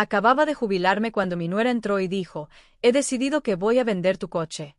Acababa de jubilarme cuando mi nuera entró y dijo, he decidido que voy a vender tu coche.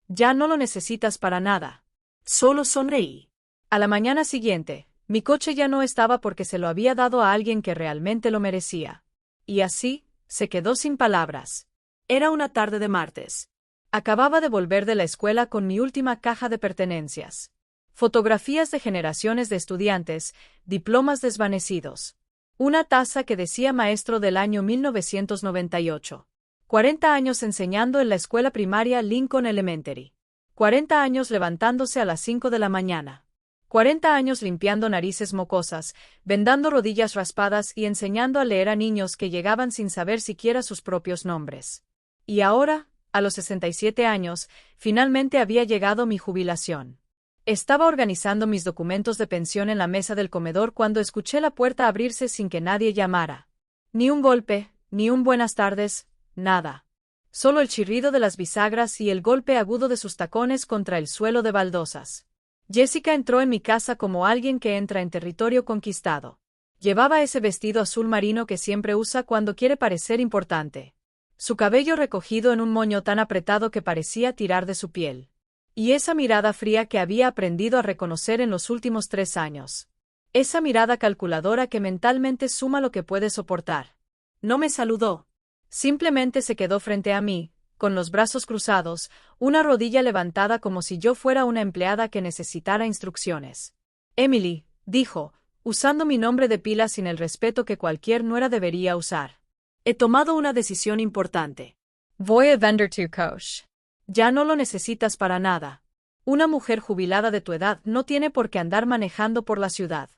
Ya no lo necesitas para nada. Solo sonreí. A la mañana siguiente, mi coche ya no estaba porque se lo había dado a alguien que realmente lo merecía. Y así, se quedó sin palabras. Era una tarde de martes. Acababa de volver de la escuela con mi última caja de pertenencias. Fotografías de generaciones de estudiantes, diplomas desvanecidos. Una taza que decía maestro del año 1998. 40 años enseñando en la escuela primaria Lincoln Elementary. 40 años levantándose a las 5 de la mañana. 40 años limpiando narices mocosas, vendando rodillas raspadas y enseñando a leer a niños que llegaban sin saber siquiera sus propios nombres. Y ahora, a los 67 años, finalmente había llegado mi jubilación. Estaba organizando mis documentos de pensión en la mesa del comedor cuando escuché la puerta abrirse sin que nadie llamara. Ni un golpe, ni un buenas tardes, nada. Solo el chirrido de las bisagras y el golpe agudo de sus tacones contra el suelo de baldosas. Jessica entró en mi casa como alguien que entra en territorio conquistado. Llevaba ese vestido azul marino que siempre usa cuando quiere parecer importante. Su cabello recogido en un moño tan apretado que parecía tirar de su piel. Y esa mirada fría que había aprendido a reconocer en los últimos 3 años. Esa mirada calculadora que mentalmente suma lo que puede soportar. No me saludó. Simplemente se quedó frente a mí, con los brazos cruzados, una rodilla levantada como si yo fuera una empleada que necesitara instrucciones. Emily, dijo, usando mi nombre de pila sin el respeto que cualquier nuera debería usar. He tomado una decisión importante. Voy a vender tu coche. Ya no lo necesitas para nada. Una mujer jubilada de tu edad no tiene por qué andar manejando por la ciudad.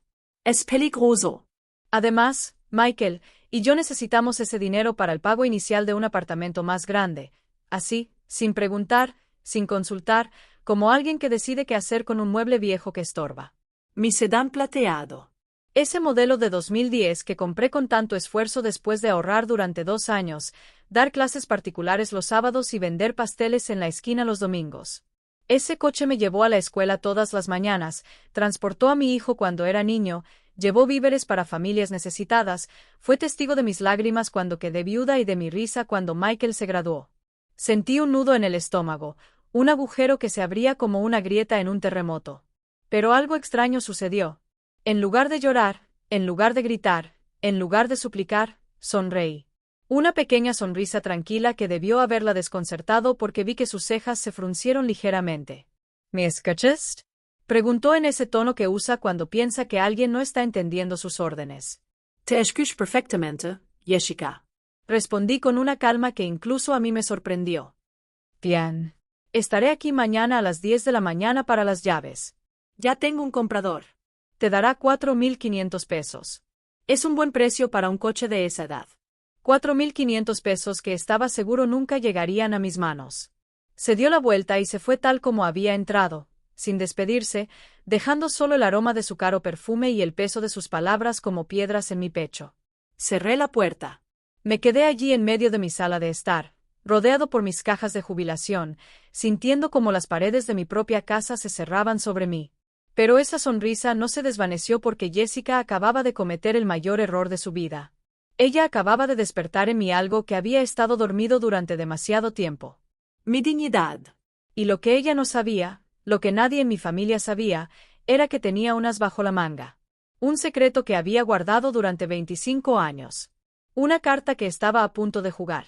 Es peligroso. Además, Michael y yo necesitamos ese dinero para el pago inicial de un apartamento más grande. Así, sin preguntar, sin consultar, como alguien que decide qué hacer con un mueble viejo que estorba. Mi sedán plateado. Ese modelo de 2010 que compré con tanto esfuerzo después de ahorrar durante 2 años, dar clases particulares los sábados y vender pasteles en la esquina los domingos. Ese coche me llevó a la escuela todas las mañanas, transportó a mi hijo cuando era niño, llevó víveres para familias necesitadas, fue testigo de mis lágrimas cuando quedé viuda y de mi risa cuando Michael se graduó. Sentí un nudo en el estómago, un agujero que se abría como una grieta en un terremoto. Pero algo extraño sucedió. En lugar de llorar, en lugar de gritar, en lugar de suplicar, sonreí. Una pequeña sonrisa tranquila que debió haberla desconcertado porque vi que sus cejas se fruncieron ligeramente. ¿Me escuchas? Preguntó en ese tono que usa cuando piensa que alguien no está entendiendo sus órdenes. Te escucho perfectamente, Jessica. Respondí con una calma que incluso a mí me sorprendió. Bien. Estaré aquí mañana a las 10 de la mañana para las llaves. Ya tengo un comprador. Te dará 4,500 pesos. Es un buen precio para un coche de esa edad. 4,500 pesos que estaba seguro nunca llegarían a mis manos. Se dio la vuelta y se fue tal como había entrado, sin despedirse, dejando solo el aroma de su caro perfume y el peso de sus palabras como piedras en mi pecho. Cerré la puerta. Me quedé allí en medio de mi sala de estar, rodeado por mis cajas de jubilación, sintiendo como las paredes de mi propia casa se cerraban sobre mí. Pero esa sonrisa no se desvaneció porque Jessica acababa de cometer el mayor error de su vida. Ella acababa de despertar en mí algo que había estado dormido durante demasiado tiempo. Mi dignidad. Y lo que ella no sabía, lo que nadie en mi familia sabía, era que tenía un as bajo la manga. Un secreto que había guardado durante 25 años. Una carta que estaba a punto de jugar.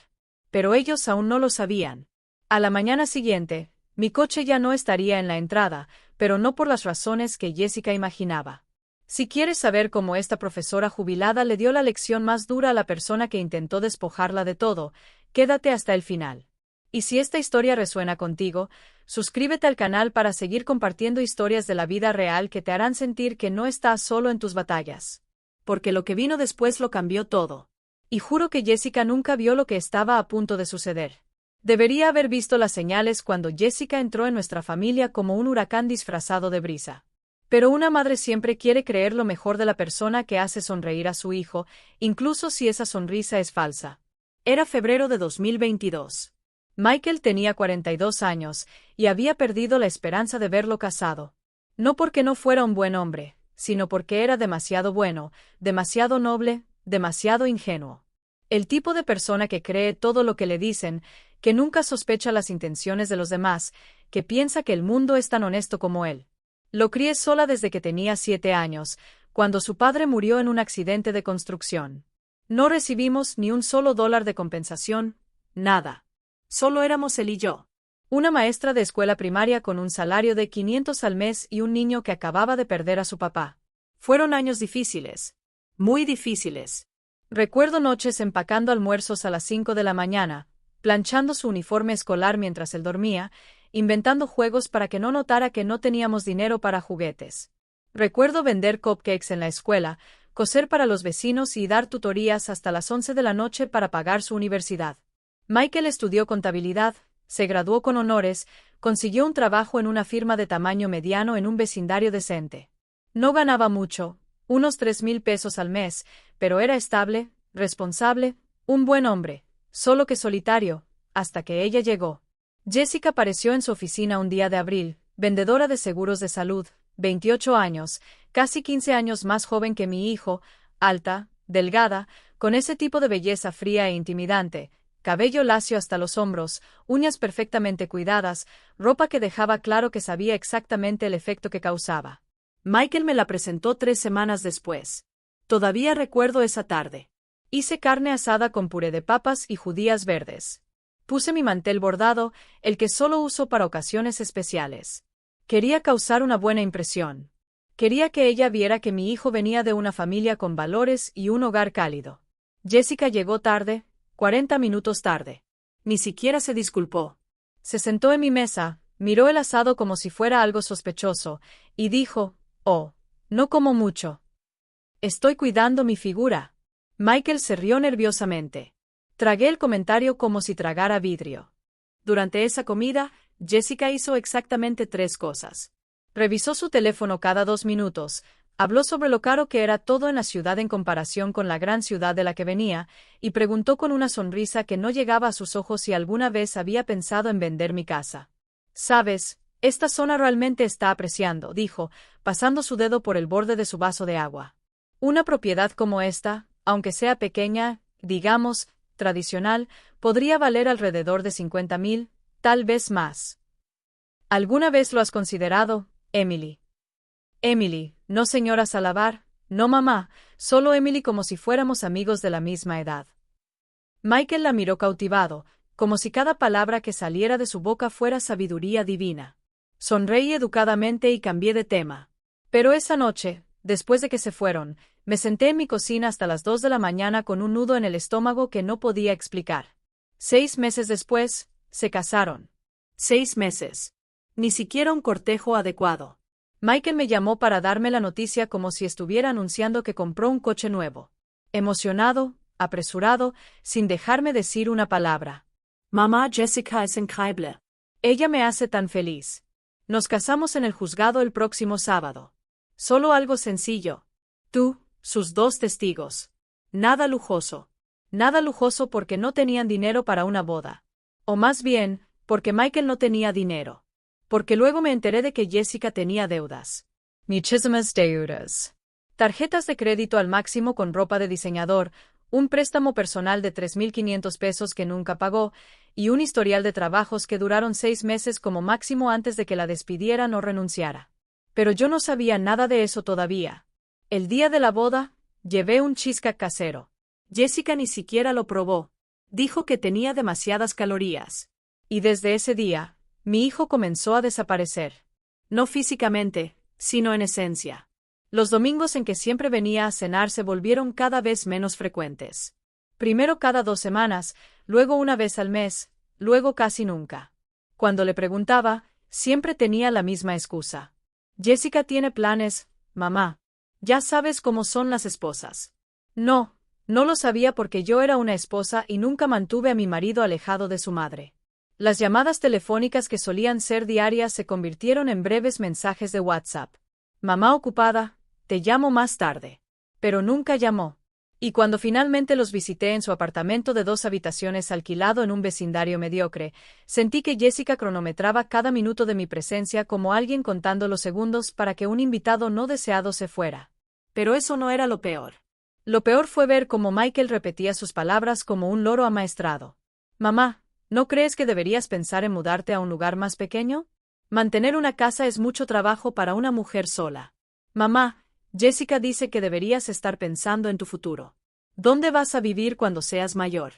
Pero ellos aún no lo sabían. A la mañana siguiente, mi coche ya no estaría en la entrada, pero no por las razones que Jessica imaginaba. Si quieres saber cómo esta profesora jubilada le dio la lección más dura a la persona que intentó despojarla de todo, quédate hasta el final. Y si esta historia resuena contigo, suscríbete al canal para seguir compartiendo historias de la vida real que te harán sentir que no estás solo en tus batallas. Porque lo que vino después lo cambió todo. Y juro que Jessica nunca vio lo que estaba a punto de suceder. Debería haber visto las señales cuando Jessica entró en nuestra familia como un huracán disfrazado de brisa. Pero una madre siempre quiere creer lo mejor de la persona que hace sonreír a su hijo, incluso si esa sonrisa es falsa. Era febrero de 2022. Michael tenía 42 años, y había perdido la esperanza de verlo casado. No porque no fuera un buen hombre, sino porque era demasiado bueno, demasiado noble, demasiado ingenuo. El tipo de persona que cree todo lo que le dicen, que nunca sospecha las intenciones de los demás, que piensa que el mundo es tan honesto como él. Lo crié sola desde que tenía 7 años, cuando su padre murió en un accidente de construcción. No recibimos ni un solo dólar de compensación, nada. Solo éramos él y yo. Una maestra de escuela primaria con un salario de 500 al mes y un niño que acababa de perder a su papá. Fueron años difíciles. Muy difíciles. Recuerdo noches empacando almuerzos a las 5 de la mañana, planchando su uniforme escolar mientras él dormía, inventando juegos para que no notara que no teníamos dinero para juguetes. Recuerdo vender cupcakes en la escuela, coser para los vecinos y dar tutorías hasta las 11 de la noche para pagar su universidad. Michael estudió contabilidad, se graduó con honores, consiguió un trabajo en una firma de tamaño mediano en un vecindario decente. No ganaba mucho, unos 3,000 pesos al mes, pero era estable, responsable, un buen hombre, solo que solitario, hasta que ella llegó. Jessica apareció en su oficina un día de abril, vendedora de seguros de salud, 28 años, casi 15 años más joven que mi hijo, alta, delgada, con ese tipo de belleza fría e intimidante, cabello lacio hasta los hombros, uñas perfectamente cuidadas, ropa que dejaba claro que sabía exactamente el efecto que causaba. Michael me la presentó 3 semanas después. Todavía recuerdo esa tarde. Hice carne asada con puré de papas y judías verdes. Puse mi mantel bordado, el que solo uso para ocasiones especiales. Quería causar una buena impresión. Quería que ella viera que mi hijo venía de una familia con valores y un hogar cálido. Jessica llegó tarde, 40 minutos tarde. Ni siquiera se disculpó. Se sentó en mi mesa, miró el asado como si fuera algo sospechoso, y dijo, «Oh, no como mucho. Estoy cuidando mi figura». Michael se rió nerviosamente. Tragué el comentario como si tragara vidrio. Durante esa comida, Jessica hizo exactamente 3 cosas. Revisó su teléfono cada 2 minutos, habló sobre lo caro que era todo en la ciudad en comparación con la gran ciudad de la que venía, y preguntó con una sonrisa que no llegaba a sus ojos si alguna vez había pensado en vender mi casa. «Sabes, esta zona realmente está apreciando», dijo, pasando su dedo por el borde de su vaso de agua. «Una propiedad como esta, aunque sea pequeña, digamos, tradicional, podría valer alrededor de 50,000, tal vez más. ¿Alguna vez lo has considerado, Emily?» «Emily, no señora Salavar, no mamá, solo Emily como si fuéramos amigos de la misma edad». Michael la miró cautivado, como si cada palabra que saliera de su boca fuera sabiduría divina. Sonreí educadamente y cambié de tema. Pero esa noche, después de que se fueron, me senté en mi cocina hasta las 2 de la mañana con un nudo en el estómago que no podía explicar. 6 meses después, se casaron. 6 meses. Ni siquiera un cortejo adecuado. Michael me llamó para darme la noticia como si estuviera anunciando que compró un coche nuevo. Emocionado, apresurado, sin dejarme decir una palabra. Mamá, Jessica es increíble. Ella me hace tan feliz. Nos casamos en el juzgado el próximo sábado. Solo algo sencillo. Tú, sus 2 testigos. Nada lujoso. Nada lujoso porque no tenían dinero para una boda. O más bien, porque Michael no tenía dinero. Porque luego me enteré de que Jessica tenía deudas. Muchísimas deudas. Tarjetas de crédito al máximo con ropa de diseñador, un préstamo personal de 3,500 pesos que nunca pagó, y un historial de trabajos que duraron 6 meses como máximo antes de que la despidieran o renunciara. Pero yo no sabía nada de eso todavía. El día de la boda, llevé un cheesecake casero. Jessica ni siquiera lo probó. Dijo que tenía demasiadas calorías. Y desde ese día, mi hijo comenzó a desaparecer. No físicamente, sino en esencia. Los domingos en que siempre venía a cenar se volvieron cada vez menos frecuentes. Primero cada 2 semanas, luego una vez al mes, luego casi nunca. Cuando le preguntaba, siempre tenía la misma excusa. «Jessica tiene planes, mamá. Ya sabes cómo son las esposas». No lo sabía porque yo era una esposa y nunca mantuve a mi marido alejado de su madre. Las llamadas telefónicas que solían ser diarias se convirtieron en breves mensajes de WhatsApp. «Mamá ocupada, te llamo más tarde». Pero nunca llamó. Y cuando finalmente los visité en su apartamento de 2 habitaciones alquilado en un vecindario mediocre, sentí que Jessica cronometraba cada minuto de mi presencia como alguien contando los segundos para que un invitado no deseado se fuera. Pero eso no era lo peor. Lo peor fue ver cómo Michael repetía sus palabras como un loro amaestrado. Mamá, ¿no crees que deberías pensar en mudarte a un lugar más pequeño? Mantener una casa es mucho trabajo para una mujer sola. Mamá, Jessica dice que deberías estar pensando en tu futuro. ¿Dónde vas a vivir cuando seas mayor?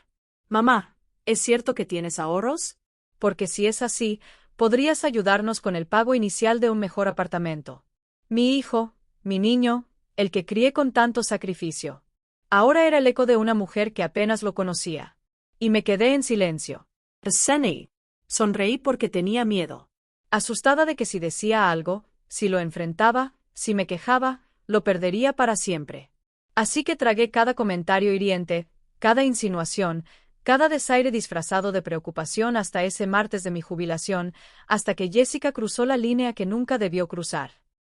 Mamá, ¿es cierto que tienes ahorros? Porque si es así, podrías ayudarnos con el pago inicial de un mejor apartamento. Mi hijo, mi niño, el que crié con tanto sacrificio. Ahora era el eco de una mujer que apenas lo conocía. Y me quedé en silencio. Sunny. Sonreí porque tenía miedo. Asustada de que si decía algo, si lo enfrentaba, si me quejaba, lo perdería para siempre. Así que tragué cada comentario hiriente, cada insinuación, cada desaire disfrazado de preocupación hasta ese martes de mi jubilación, hasta que Jessica cruzó la línea que nunca debió cruzar.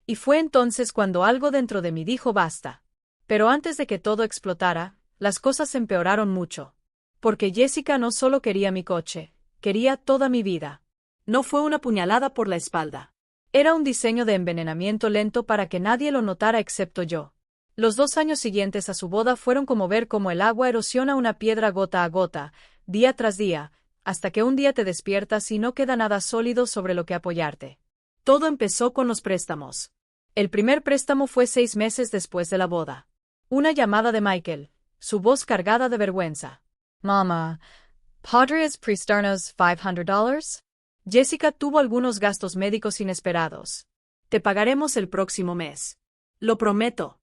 Y fue entonces cuando algo dentro de mí dijo basta. Pero antes de que todo explotara, las cosas empeoraron mucho. Porque Jessica no solo quería mi coche, quería toda mi vida. No fue una puñalada por la espalda. Era un diseño de envenenamiento lento para que nadie lo notara excepto yo. Los 2 años siguientes a su boda fueron como ver cómo el agua erosiona una piedra gota a gota, día tras día, hasta que un día te despiertas y no queda nada sólido sobre lo que apoyarte. Todo empezó con los préstamos. El primer préstamo fue 6 meses después de la boda. Una llamada de Michael, su voz cargada de vergüenza. Mama, ¿podrías prestarnos $500? Jessica tuvo algunos gastos médicos inesperados. Te pagaremos el próximo mes. Lo prometo.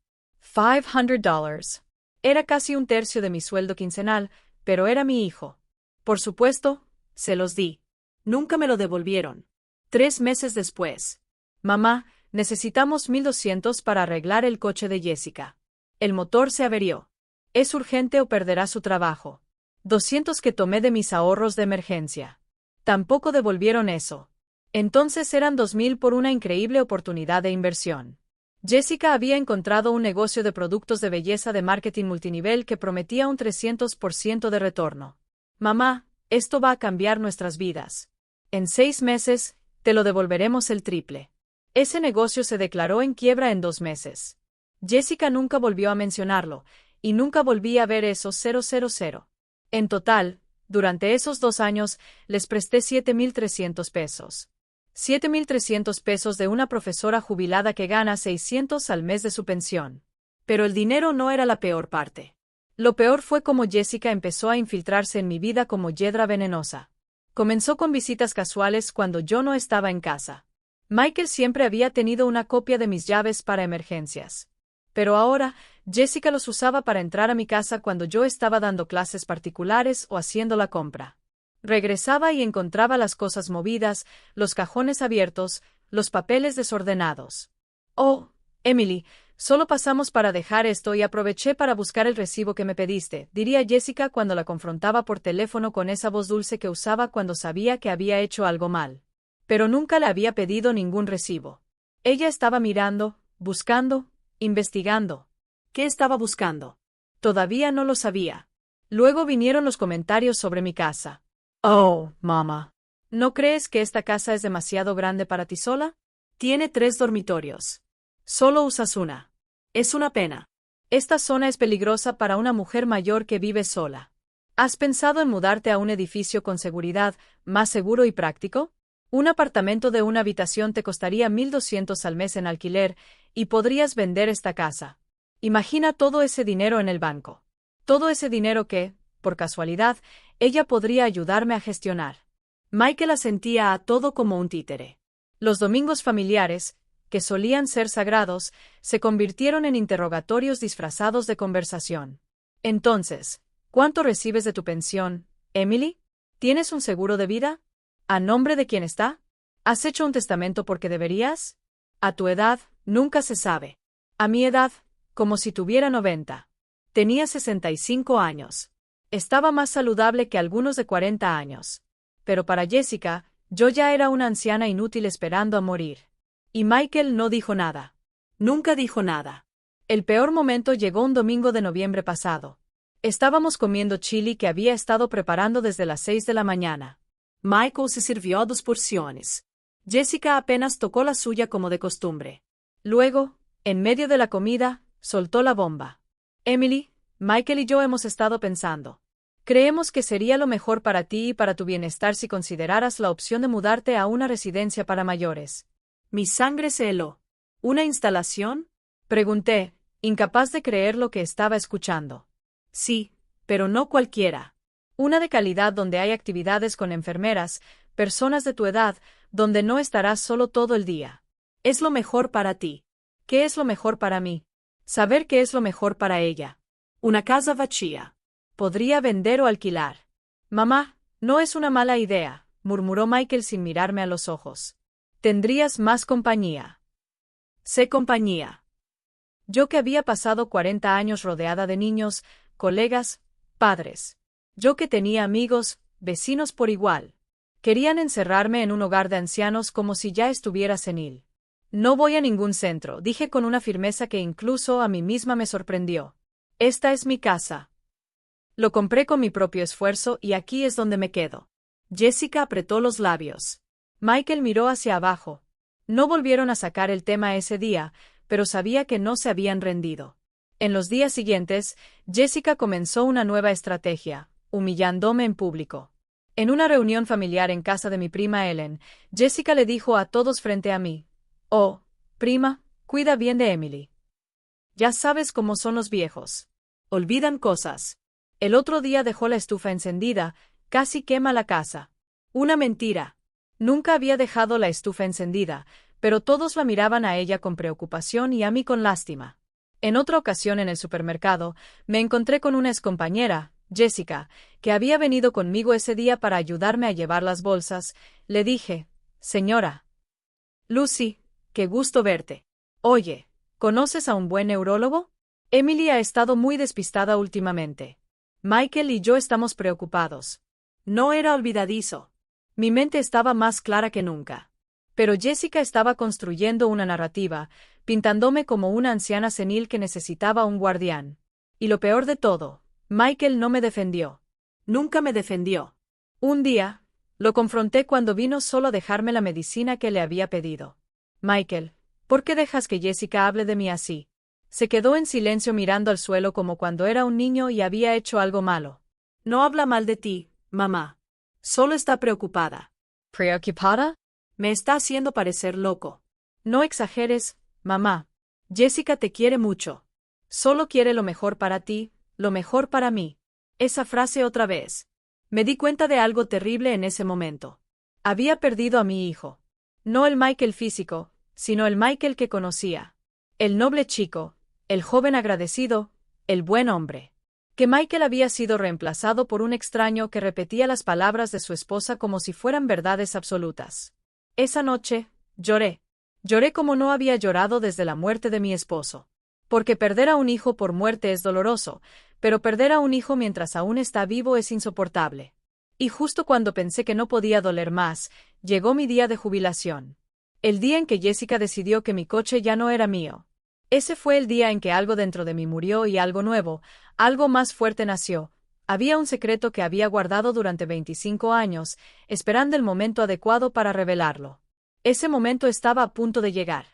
$500. Era casi un tercio de mi sueldo quincenal, pero era mi hijo. Por supuesto, se los di. Nunca me lo devolvieron. 3 meses después. Mamá, necesitamos 1,200 para arreglar el coche de Jessica. El motor se averió. Es urgente o perderá su trabajo. 200 que tomé de mis ahorros de emergencia. Tampoco devolvieron eso. Entonces eran 2,000 por una increíble oportunidad de inversión. Jessica había encontrado un negocio de productos de belleza de marketing multinivel que prometía un 300% de retorno. Mamá, esto va a cambiar nuestras vidas. En 6 meses, te lo devolveremos el triple. Ese negocio se declaró en quiebra en 2 meses. Jessica nunca volvió a mencionarlo, y nunca volví a ver esos 000. En total, durante esos 2 años, les presté $7,300. $7,300 de una profesora jubilada que gana 600 al mes de su pensión. Pero el dinero no era la peor parte. Lo peor fue cómo Jessica empezó a infiltrarse en mi vida como hiedra venenosa. Comenzó con visitas casuales cuando yo no estaba en casa. Michael siempre había tenido una copia de mis llaves para emergencias. Pero ahora, Jessica los usaba para entrar a mi casa cuando yo estaba dando clases particulares o haciendo la compra. Regresaba y encontraba las cosas movidas, los cajones abiertos, los papeles desordenados. Oh, Emily, solo pasamos para dejar esto y aproveché para buscar el recibo que me pediste, diría Jessica cuando la confrontaba por teléfono con esa voz dulce que usaba cuando sabía que había hecho algo mal. Pero nunca le había pedido ningún recibo. Ella estaba mirando, buscando, investigando. ¿Qué estaba buscando? Todavía no lo sabía. Luego vinieron los comentarios sobre mi casa. Oh, mamá. ¿No crees que esta casa es demasiado grande para ti sola? Tiene 3 dormitorios. Solo usas una. Es una pena. Esta zona es peligrosa para una mujer mayor que vive sola. ¿Has pensado en mudarte a un edificio con seguridad, más seguro y práctico? Un apartamento de una habitación te costaría 1,200 al mes en alquiler, y podrías vender esta casa. Imagina todo ese dinero en el banco. Todo ese dinero que, por casualidad, ella podría ayudarme a gestionar. Michael asentía a todo como un títere. Los domingos familiares, que solían ser sagrados, se convirtieron en interrogatorios disfrazados de conversación. Entonces, ¿cuánto recibes de tu pensión, Emily? ¿Tienes un seguro de vida? ¿A nombre de quién está? ¿Has hecho un testamento porque deberías? A tu edad, nunca se sabe. A mi edad, como si tuviera 90. Tenía 65 años. Estaba más saludable que algunos de 40 años. Pero para Jessica, yo ya era una anciana inútil esperando a morir. Y Michael no dijo nada. Nunca dijo nada. El peor momento llegó un domingo de noviembre pasado. Estábamos comiendo chili que había estado preparando desde las 6 de la mañana. Michael se sirvió 2 porciones. Jessica apenas tocó la suya como de costumbre. Luego, en medio de la comida, soltó la bomba. Emily, Michael y yo hemos estado pensando. Creemos que sería lo mejor para ti y para tu bienestar si consideraras la opción de mudarte a una residencia para mayores. Mi sangre se heló. ¿Una instalación? Pregunté, incapaz de creer lo que estaba escuchando. Sí, pero no cualquiera. Una de calidad donde hay actividades con enfermeras, personas de tu edad, donde no estarás solo todo el día. Es lo mejor para ti. ¿Qué es lo mejor para mí? Saber qué es lo mejor para ella. Una casa vacía. Podría vender o alquilar. Mamá, no es una mala idea, murmuró Michael sin mirarme a los ojos. Tendrías más compañía. Sé compañía. Yo que había pasado 40 años rodeada de niños, colegas, padres. Yo que tenía amigos, vecinos por igual. Querían encerrarme en un hogar de ancianos como si ya estuviera senil. No voy a ningún centro, dije con una firmeza que incluso a mí misma me sorprendió. Esta es mi casa. Lo compré con mi propio esfuerzo y aquí es donde me quedo. Jessica apretó los labios. Michael miró hacia abajo. No volvieron a sacar el tema ese día, pero sabía que no se habían rendido. En los días siguientes, Jessica comenzó una nueva estrategia, humillándome en público. En una reunión familiar en casa de mi prima Ellen, Jessica le dijo a todos frente a mí: «Oh, prima, cuida bien de Emily. Ya sabes cómo son los viejos. Olvidan cosas». El otro día dejó la estufa encendida, casi quema la casa. Una mentira. Nunca había dejado la estufa encendida, pero todos la miraban a ella con preocupación y a mí con lástima. En otra ocasión en el supermercado, me encontré con una excompañera, Jessica, que había venido conmigo ese día para ayudarme a llevar las bolsas. Le dije: «Señora Lucy, qué gusto verte. Oye, ¿conoces a un buen neurólogo? Emily ha estado muy despistada últimamente. Michael y yo estamos preocupados». No era olvidadizo. Mi mente estaba más clara que nunca. Pero Jessica estaba construyendo una narrativa, pintándome como una anciana senil que necesitaba un guardián. Y lo peor de todo, Michael no me defendió. Nunca me defendió. Un día, lo confronté cuando vino solo a dejarme la medicina que le había pedido. «Michael, ¿por qué dejas que Jessica hable de mí así?» Se quedó en silencio mirando al suelo como cuando era un niño y había hecho algo malo. No habla mal de ti, mamá. Solo está preocupada. ¿Preocupada? Me está haciendo parecer loco. No exageres, mamá. Jessica te quiere mucho. Solo quiere lo mejor para ti, lo mejor para mí. Esa frase otra vez. Me di cuenta de algo terrible en ese momento. Había perdido a mi hijo. No el Michael físico, sino el Michael que conocía. El noble chico, el joven agradecido, el buen hombre. Que Michael había sido reemplazado por un extraño que repetía las palabras de su esposa como si fueran verdades absolutas. Esa noche, lloré. Lloré como no había llorado desde la muerte de mi esposo. Porque perder a un hijo por muerte es doloroso, pero perder a un hijo mientras aún está vivo es insoportable. Y justo cuando pensé que no podía doler más, llegó mi día de jubilación. El día en que Jessica decidió que mi coche ya no era mío. Ese fue el día en que algo dentro de mí murió y algo nuevo, algo más fuerte nació. Había un secreto que había guardado durante 25 años, esperando el momento adecuado para revelarlo. Ese momento estaba a punto de llegar.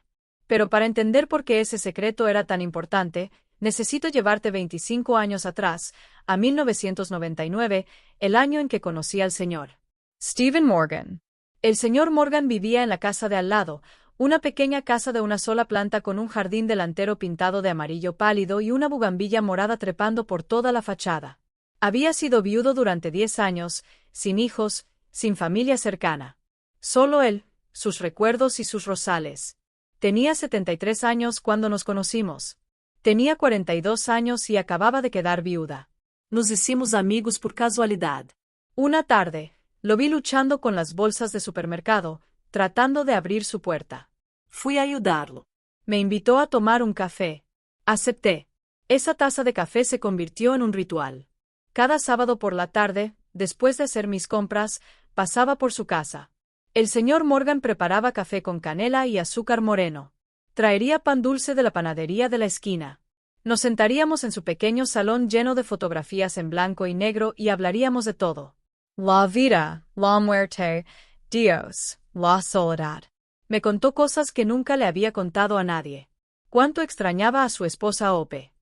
Pero para entender por qué ese secreto era tan importante, necesito llevarte 25 años atrás, a 1999, el año en que conocí al señor Stephen Morgan. El señor Morgan vivía en la casa de al lado, una pequeña casa de una sola planta con un jardín delantero pintado de amarillo pálido y una bugambilla morada trepando por toda la fachada. Había sido viudo durante 10 años, sin hijos, sin familia cercana. Solo él, sus recuerdos y sus rosales. Tenía 73 años cuando nos conocimos. Tenía 42 años y acababa de quedar viuda. Nos hicimos amigos por casualidad. Una tarde, lo vi luchando con las bolsas de supermercado, tratando de abrir su puerta. Fui a ayudarlo. Me invitó a tomar un café. Acepté. Esa taza de café se convirtió en un ritual. Cada sábado por la tarde, después de hacer mis compras, pasaba por su casa. El señor Morgan preparaba café con canela y azúcar moreno. Traería pan dulce de la panadería de la esquina. Nos sentaríamos en su pequeño salón lleno de fotografías en blanco y negro y hablaríamos de todo. La vida, la muerte, Dios, la soledad. Me contó cosas que nunca le había contado a nadie. Cuánto extrañaba a su esposa Ope.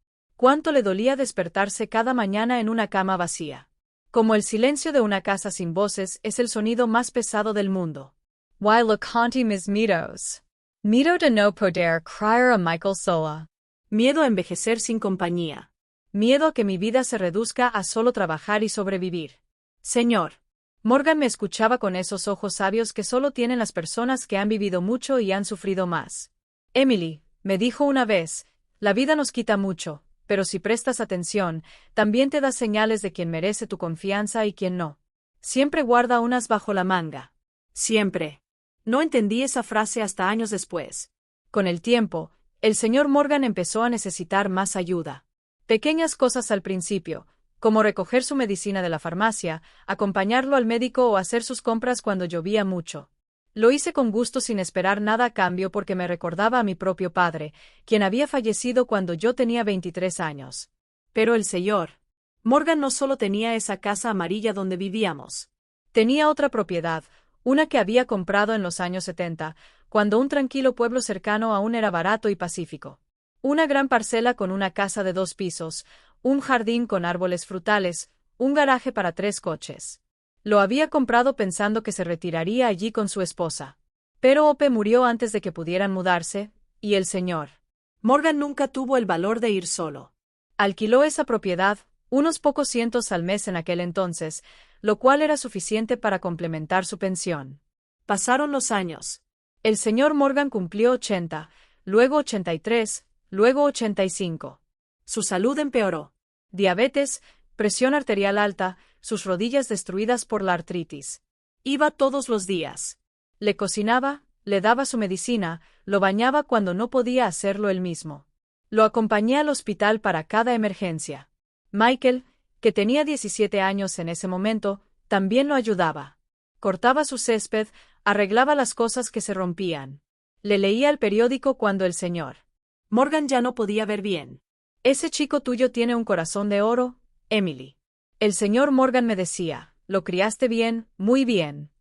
Cuánto le dolía despertarse cada mañana en una cama vacía. Como el silencio de una casa sin voces es el sonido más pesado del mundo. Why lo conti mis mitos. Miedo de no poder criar a Michael sola. Miedo a envejecer sin compañía. Miedo a que mi vida se reduzca a solo trabajar y sobrevivir. Señor. Morgan me escuchaba con esos ojos sabios que solo tienen las personas que han vivido mucho y han sufrido más. Emily, me dijo una vez, la vida nos quita mucho, pero si prestas atención, también te da señales de quién merece tu confianza y quién no. Siempre guarda unas bajo la manga. Siempre. No entendí esa frase hasta años después. Con el tiempo, el señor Morgan empezó a necesitar más ayuda. Pequeñas cosas al principio, como recoger su medicina de la farmacia, acompañarlo al médico o hacer sus compras cuando llovía mucho. Lo hice con gusto sin esperar nada a cambio porque me recordaba a mi propio padre, quien había fallecido cuando yo tenía 23 años. Pero el señor Morgan no solo tenía esa casa amarilla donde vivíamos. Tenía otra propiedad, una que había comprado en los años 70, cuando un tranquilo pueblo cercano aún era barato y pacífico. Una gran parcela con una casa de 2 pisos, un jardín con árboles frutales, un garaje para 3 coches. Lo había comprado pensando que se retiraría allí con su esposa. Pero Ope murió antes de que pudieran mudarse, y el señor Morgan nunca tuvo el valor de ir solo. Alquiló esa propiedad, unos pocos cientos al mes en aquel entonces, lo cual era suficiente para complementar su pensión. Pasaron los años. El señor Morgan cumplió 80, luego 83, luego 85. Su salud empeoró. Diabetes, presión arterial alta, sus rodillas destruidas por la artritis. Iba todos los días. Le cocinaba, le daba su medicina, lo bañaba cuando no podía hacerlo él mismo. Lo acompañé al hospital para cada emergencia. Michael, que tenía 17 años en ese momento, también lo ayudaba. Cortaba su césped, arreglaba las cosas que se rompían. Le leía el periódico cuando el señor Morgan ya no podía ver bien. Ese chico tuyo tiene un corazón de oro, Emily. El señor Morgan me decía, lo criaste bien, muy bien.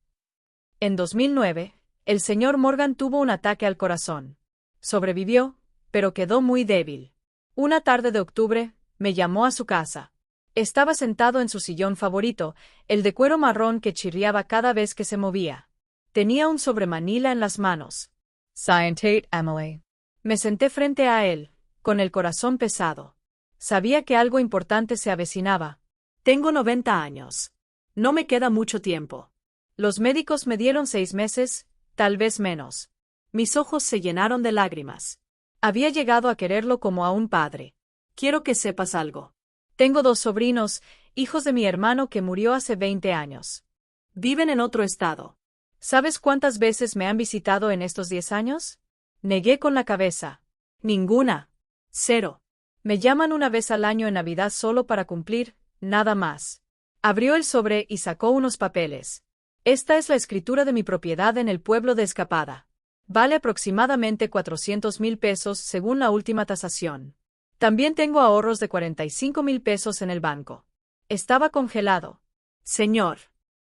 En 2009, el señor Morgan tuvo un ataque al corazón. Sobrevivió, pero quedó muy débil. Una tarde de octubre, me llamó a su casa. Estaba sentado en su sillón favorito, el de cuero marrón que chirriaba cada vez que se movía. Tenía un sobremanila en las manos. Scientate Emily. Me senté frente a él, con el corazón pesado. Sabía que algo importante se avecinaba. Tengo 90 años. No me queda mucho tiempo. Los médicos me dieron 6 meses, tal vez menos. Mis ojos se llenaron de lágrimas. Había llegado a quererlo como a un padre. Quiero que sepas algo. Tengo 2 sobrinos, hijos de mi hermano que murió hace 20 años. Viven en otro estado. ¿Sabes cuántas veces me han visitado en estos 10 años? Negué con la cabeza. Ninguna. 0. Me llaman una vez al año en Navidad solo para cumplir, nada más. Abrió el sobre y sacó unos papeles. Esta es la escritura de mi propiedad en el pueblo de Escapada. Vale aproximadamente 400,000 pesos según la última tasación. También tengo ahorros de 45,000 pesos en el banco. Estaba congelado. Señor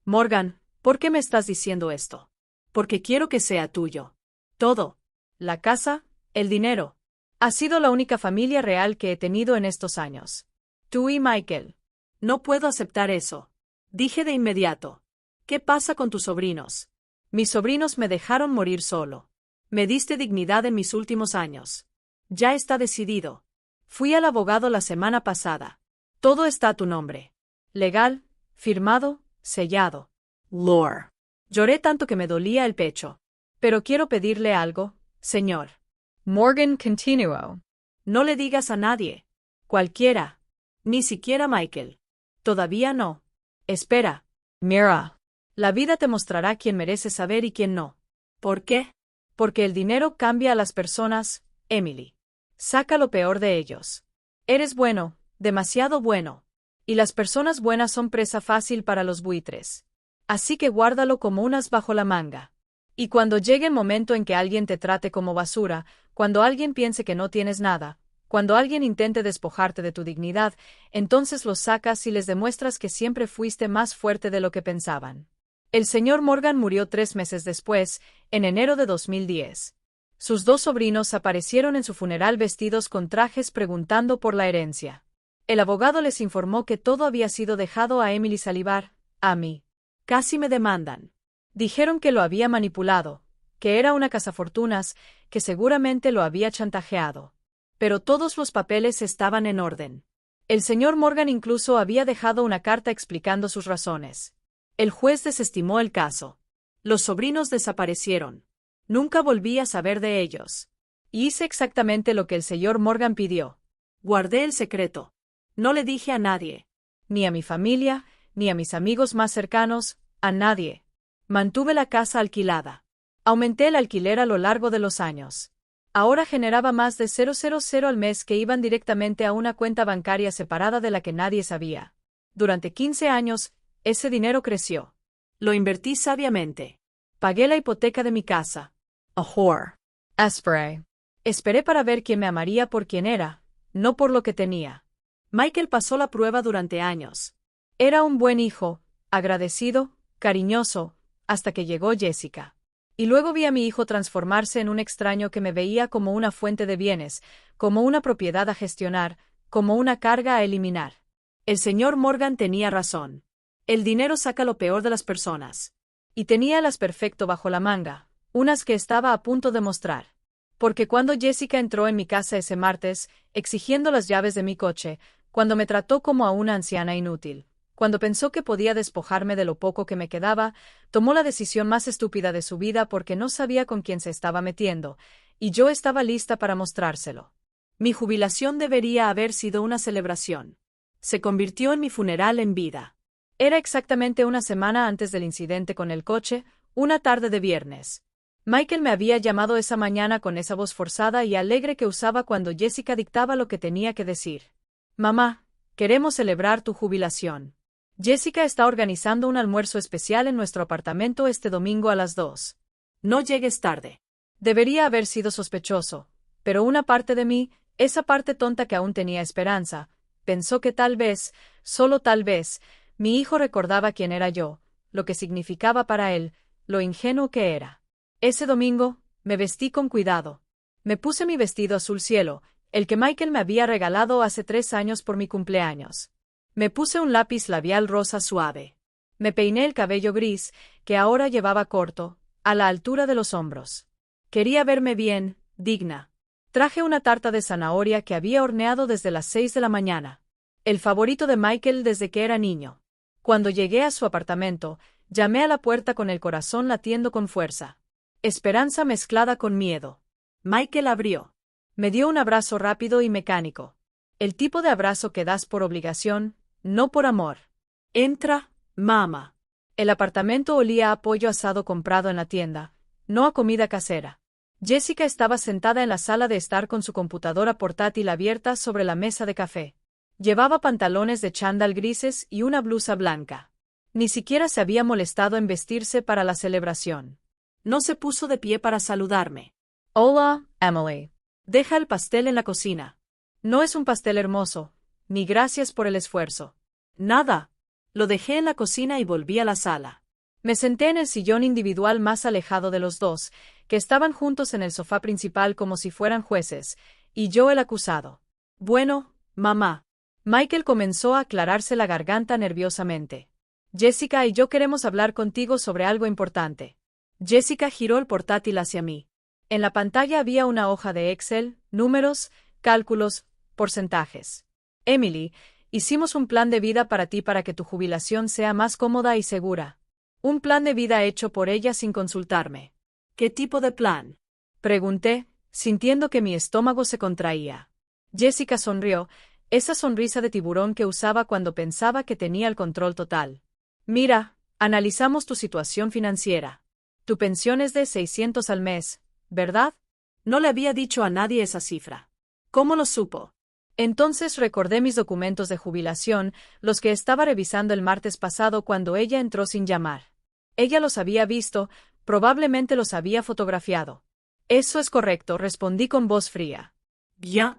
Morgan, ¿por qué me estás diciendo esto? Porque quiero que sea tuyo. Todo. La casa, el dinero. Ha sido la única familia real que he tenido en estos años. Tú y Michael. No puedo aceptar eso. Dije de inmediato. ¿Qué pasa con tus sobrinos? Mis sobrinos me dejaron morir solo. Me diste dignidad en mis últimos años. Ya está decidido. Fui al abogado la semana pasada. Todo está a tu nombre. Legal, firmado, sellado. Lore. Lloré tanto que me dolía el pecho. Pero quiero pedirle algo, señor. Morgan continuó. No le digas a nadie. Cualquiera. Ni siquiera Michael. Todavía no. Espera. Mira. La vida te mostrará quién merece saber y quién no. ¿Por qué? Porque el dinero cambia a las personas, Emily. Saca lo peor de ellos. Eres bueno, demasiado bueno. Y las personas buenas son presa fácil para los buitres. Así que guárdalo como unas bajo la manga. Y cuando llegue el momento en que alguien te trate como basura, cuando alguien piense que no tienes nada, cuando alguien intente despojarte de tu dignidad, entonces los sacas y les demuestras que siempre fuiste más fuerte de lo que pensaban. El señor Morgan murió 3 meses después, en enero de 2010. Sus dos sobrinos aparecieron en su funeral vestidos con trajes preguntando por la herencia. El abogado les informó que todo había sido dejado a Emily Salivar, a mí. Casi me demandan. Dijeron que lo había manipulado, que era una cazafortunas, que seguramente lo había chantajeado. Pero todos los papeles estaban en orden. El señor Morgan incluso había dejado una carta explicando sus razones. El juez desestimó el caso. Los sobrinos desaparecieron. Nunca volví a saber de ellos. Y hice exactamente lo que el señor Morgan pidió. Guardé el secreto. No le dije a nadie. Ni a mi familia, ni a mis amigos más cercanos, a nadie. Mantuve la casa alquilada. Aumenté el alquiler a lo largo de los años. Ahora generaba más de 000 al mes que iban directamente a una cuenta bancaria separada de la que nadie sabía. Durante 15 años, ese dinero creció. Lo invertí sabiamente. Pagué la hipoteca de mi casa. A whore. Esperé. Esperé para ver quién me amaría por quien era, no por lo que tenía. Michael pasó la prueba durante años. Era un buen hijo, agradecido, cariñoso, hasta que llegó Jessica. Y luego vi a mi hijo transformarse en un extraño que me veía como una fuente de bienes, como una propiedad a gestionar, como una carga a eliminar. El señor Morgan tenía razón. El dinero saca lo peor de las personas. Y tenía las perfecto bajo la manga, unas que estaba a punto de mostrar. Porque cuando Jessica entró en mi casa ese martes, exigiendo las llaves de mi coche, cuando me trató como a una anciana inútil, cuando pensó que podía despojarme de lo poco que me quedaba, tomó la decisión más estúpida de su vida porque no sabía con quién se estaba metiendo, y yo estaba lista para mostrárselo. Mi jubilación debería haber sido una celebración. Se convirtió en mi funeral en vida. Era exactamente una semana antes del incidente con el coche, una tarde de viernes. Michael me había llamado esa mañana con esa voz forzada y alegre que usaba cuando Jessica dictaba lo que tenía que decir. Mamá, queremos celebrar tu jubilación. Jessica está organizando un almuerzo especial en nuestro apartamento este domingo a las 2. No llegues tarde. Debería haber sido sospechoso, pero una parte de mí, esa parte tonta que aún tenía esperanza, pensó que tal vez, solo tal vez, mi hijo recordaba quién era yo, lo que significaba para él, lo ingenuo que era. Ese domingo, me vestí con cuidado. Me puse mi vestido azul cielo, el que Michael me había regalado hace 3 años por mi cumpleaños. Me puse un lápiz labial rosa suave. Me peiné el cabello gris, que ahora llevaba corto, a la altura de los hombros. Quería verme bien, digna. Traje una tarta de zanahoria que había horneado desde las 6 de la mañana. El favorito de Michael desde que era niño. Cuando llegué a su apartamento, llamé a la puerta con el corazón latiendo con fuerza. Esperanza mezclada con miedo. Michael abrió. Me dio un abrazo rápido y mecánico. El tipo de abrazo que das por obligación, no por amor. Entra, mamá. El apartamento olía a pollo asado comprado en la tienda, no a comida casera. Jessica estaba sentada en la sala de estar con su computadora portátil abierta sobre la mesa de café. Llevaba pantalones de chándal grises y una blusa blanca. Ni siquiera se había molestado en vestirse para la celebración. No se puso de pie para saludarme. Hola, Emily. Deja el pastel en la cocina. No es un pastel hermoso, ni gracias por el esfuerzo. Nada. Lo dejé en la cocina y volví a la sala. Me senté en el sillón individual más alejado de los dos, que estaban juntos en el sofá principal como si fueran jueces, y yo el acusado. Bueno, mamá. Michael comenzó a aclararse la garganta nerviosamente. Jessica y yo queremos hablar contigo sobre algo importante. Jessica giró el portátil hacia mí. En la pantalla había una hoja de Excel, números, cálculos, porcentajes. Emily, hicimos un plan de vida para ti para que tu jubilación sea más cómoda y segura. Un plan de vida hecho por ella sin consultarme. ¿Qué tipo de plan? Pregunté, sintiendo que mi estómago se contraía. Jessica sonrió, esa sonrisa de tiburón que usaba cuando pensaba que tenía el control total. Mira, analizamos tu situación financiera. Tu pensión es de 600 al mes, ¿verdad? No le había dicho a nadie esa cifra. ¿Cómo lo supo? Entonces recordé mis documentos de jubilación, los que estaba revisando el martes pasado cuando ella entró sin llamar. Ella los había visto, probablemente los había fotografiado. Eso es correcto, respondí con voz fría. Ya.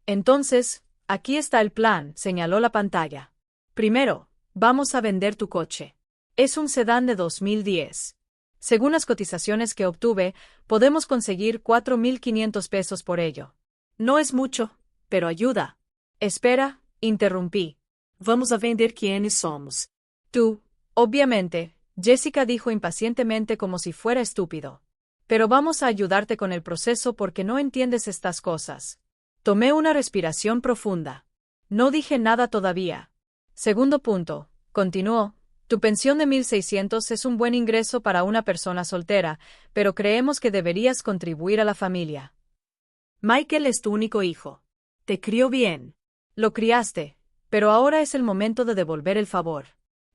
Entonces, aquí está el plan, señaló la pantalla. Primero, vamos a vender tu coche. Es un sedán de 2010. Según las cotizaciones que obtuve, podemos conseguir 4.500 pesos por ello. No es mucho, pero ayuda. Espera, interrumpí. Vamos a vender quiénes somos. Tú, obviamente, Jessica dijo impacientemente como si fuera estúpido. Pero vamos a ayudarte con el proceso porque no entiendes estas cosas. Tomé una respiración profunda. No dije nada todavía. Segundo punto, continuó. Tu pensión de 1.600 es un buen ingreso para una persona soltera, pero creemos que deberías contribuir a la familia. Michael es tu único hijo. Te crió bien. Lo criaste, pero ahora es el momento de devolver el favor.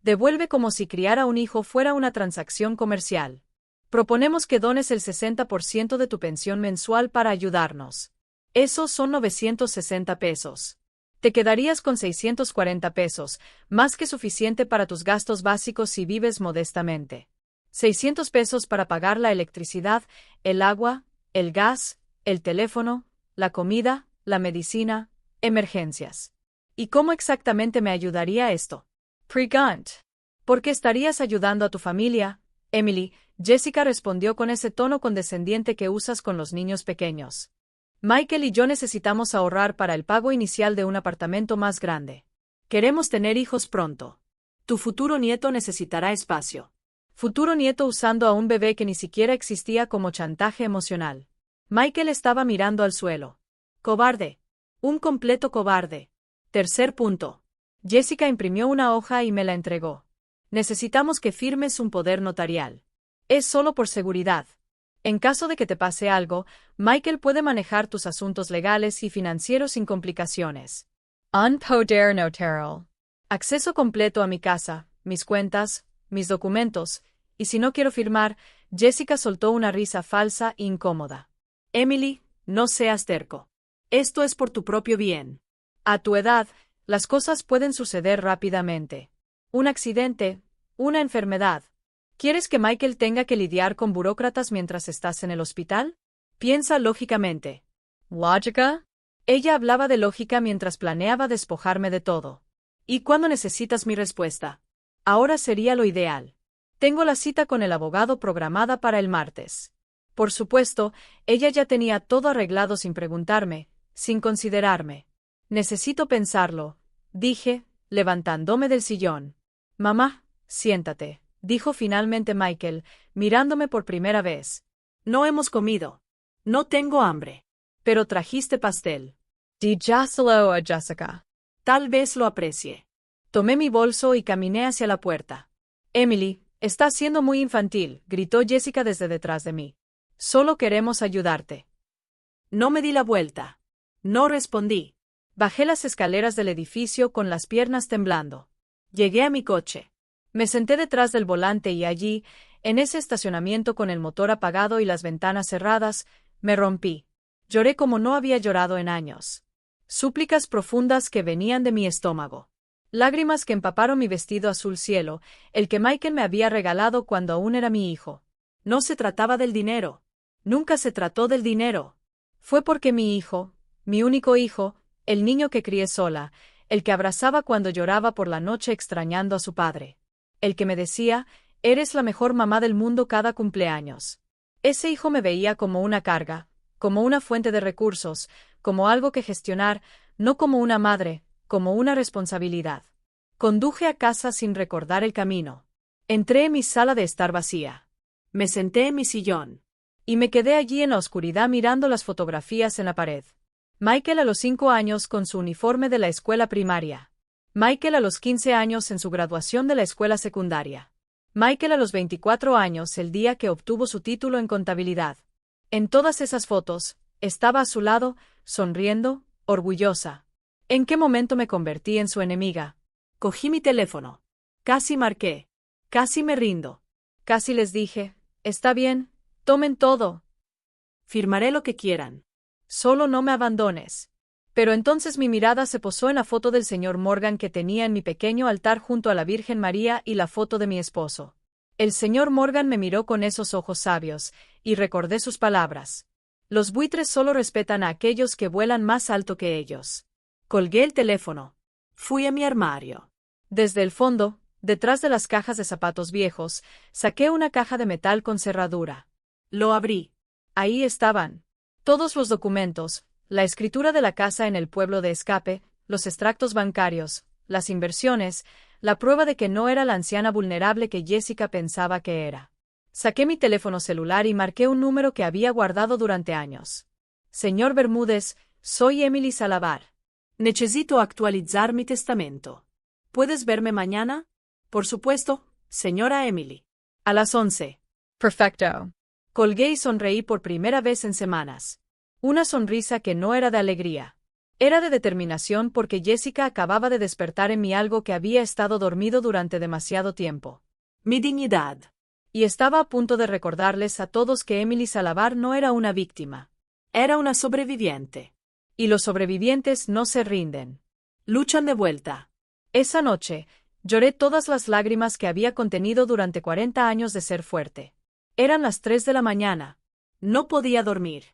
Devuelve como si criar a un hijo fuera una transacción comercial. Proponemos que dones el 60% de tu pensión mensual para ayudarnos. Esos son 960 pesos. Te quedarías con 640 pesos, más que suficiente para tus gastos básicos si vives modestamente. 600 pesos para pagar la electricidad, el agua, el gas, el teléfono, la comida, la medicina, emergencias. ¿Y cómo exactamente me ayudaría esto? Pregunt. ¿Por qué estarías ayudando a tu familia, Emily? Jessica respondió con ese tono condescendiente que usas con los niños pequeños. Michael y yo necesitamos ahorrar para el pago inicial de un apartamento más grande. Queremos tener hijos pronto. Tu futuro nieto necesitará espacio. Futuro nieto usando a un bebé que ni siquiera existía como chantaje emocional. Michael estaba mirando al suelo. Cobarde. Un completo cobarde. Tercer punto. Jessica imprimió una hoja y me la entregó. Necesitamos que firmes un poder notarial. Es solo por seguridad. En caso de que te pase algo, Michael puede manejar tus asuntos legales y financieros sin complicaciones. Un poder notarial. Acceso completo a mi casa, mis cuentas, mis documentos, y si no quiero firmar, Jessica soltó una risa falsa e incómoda. Emily, no seas terco. Esto es por tu propio bien. A tu edad, las cosas pueden suceder rápidamente. Un accidente, una enfermedad. ¿Quieres que Michael tenga que lidiar con burócratas mientras estás en el hospital? Piensa lógicamente. ¿Lógica? Ella hablaba de lógica mientras planeaba despojarme de todo. ¿Y cuándo necesitas mi respuesta? Ahora sería lo ideal. Tengo la cita con el abogado programada para el martes. Por supuesto, ella ya tenía todo arreglado sin preguntarme, sin considerarme. Necesito pensarlo, dije, levantándome del sillón. Mamá, siéntate, dijo finalmente Michael, mirándome por primera vez. No hemos comido. No tengo hambre. Pero trajiste pastel. Dígaselo a Jessica. Tal vez lo aprecie. Tomé mi bolso y caminé hacia la puerta. Emily, estás siendo muy infantil, gritó Jessica desde detrás de mí. Solo queremos ayudarte. No me di la vuelta. No respondí. Bajé las escaleras del edificio con las piernas temblando. Llegué a mi coche. Me senté detrás del volante y allí, en ese estacionamiento con el motor apagado y las ventanas cerradas, me rompí. Lloré como no había llorado en años. Súplicas profundas que venían de mi estómago. Lágrimas que empaparon mi vestido azul cielo, el que Michael me había regalado cuando aún era mi hijo. No se trataba del dinero. Nunca se trató del dinero. Fue porque mi hijo, mi único hijo, el niño que crié sola, el que abrazaba cuando lloraba por la noche extrañando a su padre. El que me decía, eres la mejor mamá del mundo cada cumpleaños. Ese hijo me veía como una carga, como una fuente de recursos, como algo que gestionar, no como una madre, como una responsabilidad. Conduje a casa sin recordar el camino. Entré en mi sala de estar vacía. Me senté en mi sillón. Y me quedé allí en la oscuridad mirando las fotografías en la pared. Michael a los 5 años con su uniforme de la escuela primaria. Michael a los 15 años en su graduación de la escuela secundaria. Michael a los 24 años el día que obtuvo su título en contabilidad. En todas esas fotos, estaba a su lado, sonriendo, orgullosa. ¿En qué momento me convertí en su enemiga? Cogí mi teléfono. Casi marqué. Casi me rindo. Casi les dije, está bien, tomen todo. Firmaré lo que quieran. Solo no me abandones. Pero entonces mi mirada se posó en la foto del señor Morgan que tenía en mi pequeño altar junto a la Virgen María y la foto de mi esposo. El señor Morgan me miró con esos ojos sabios, y recordé sus palabras. Los buitres solo respetan a aquellos que vuelan más alto que ellos. Colgué el teléfono. Fui a mi armario. Desde el fondo, Detrás de las cajas de zapatos viejos, saqué una caja de metal con cerradura. Lo abrí. Ahí estaban todos los documentos, la escritura de la casa en el pueblo de escape, los extractos bancarios, las inversiones, la prueba de que no era la anciana vulnerable que Jessica pensaba que era. Saqué mi teléfono celular y marqué un número que había guardado durante años. Señor Bermúdez, soy Emily Salavar. Necesito actualizar mi testamento. ¿Puedes verme mañana? Por supuesto, señora Emily. A las 11. Perfecto. Colgué y sonreí por primera vez en semanas. Una sonrisa que no era de alegría. Era de determinación porque Jessica acababa de despertar en mí algo que había estado dormido durante demasiado tiempo. Mi dignidad. Y estaba a punto de recordarles a todos que Emily Salavar no era una víctima. Era una sobreviviente. Y los sobrevivientes no se rinden. Luchan de vuelta. Esa noche, lloré todas las lágrimas que había contenido durante 40 años de ser fuerte. Eran las 3 de la mañana. No podía dormir.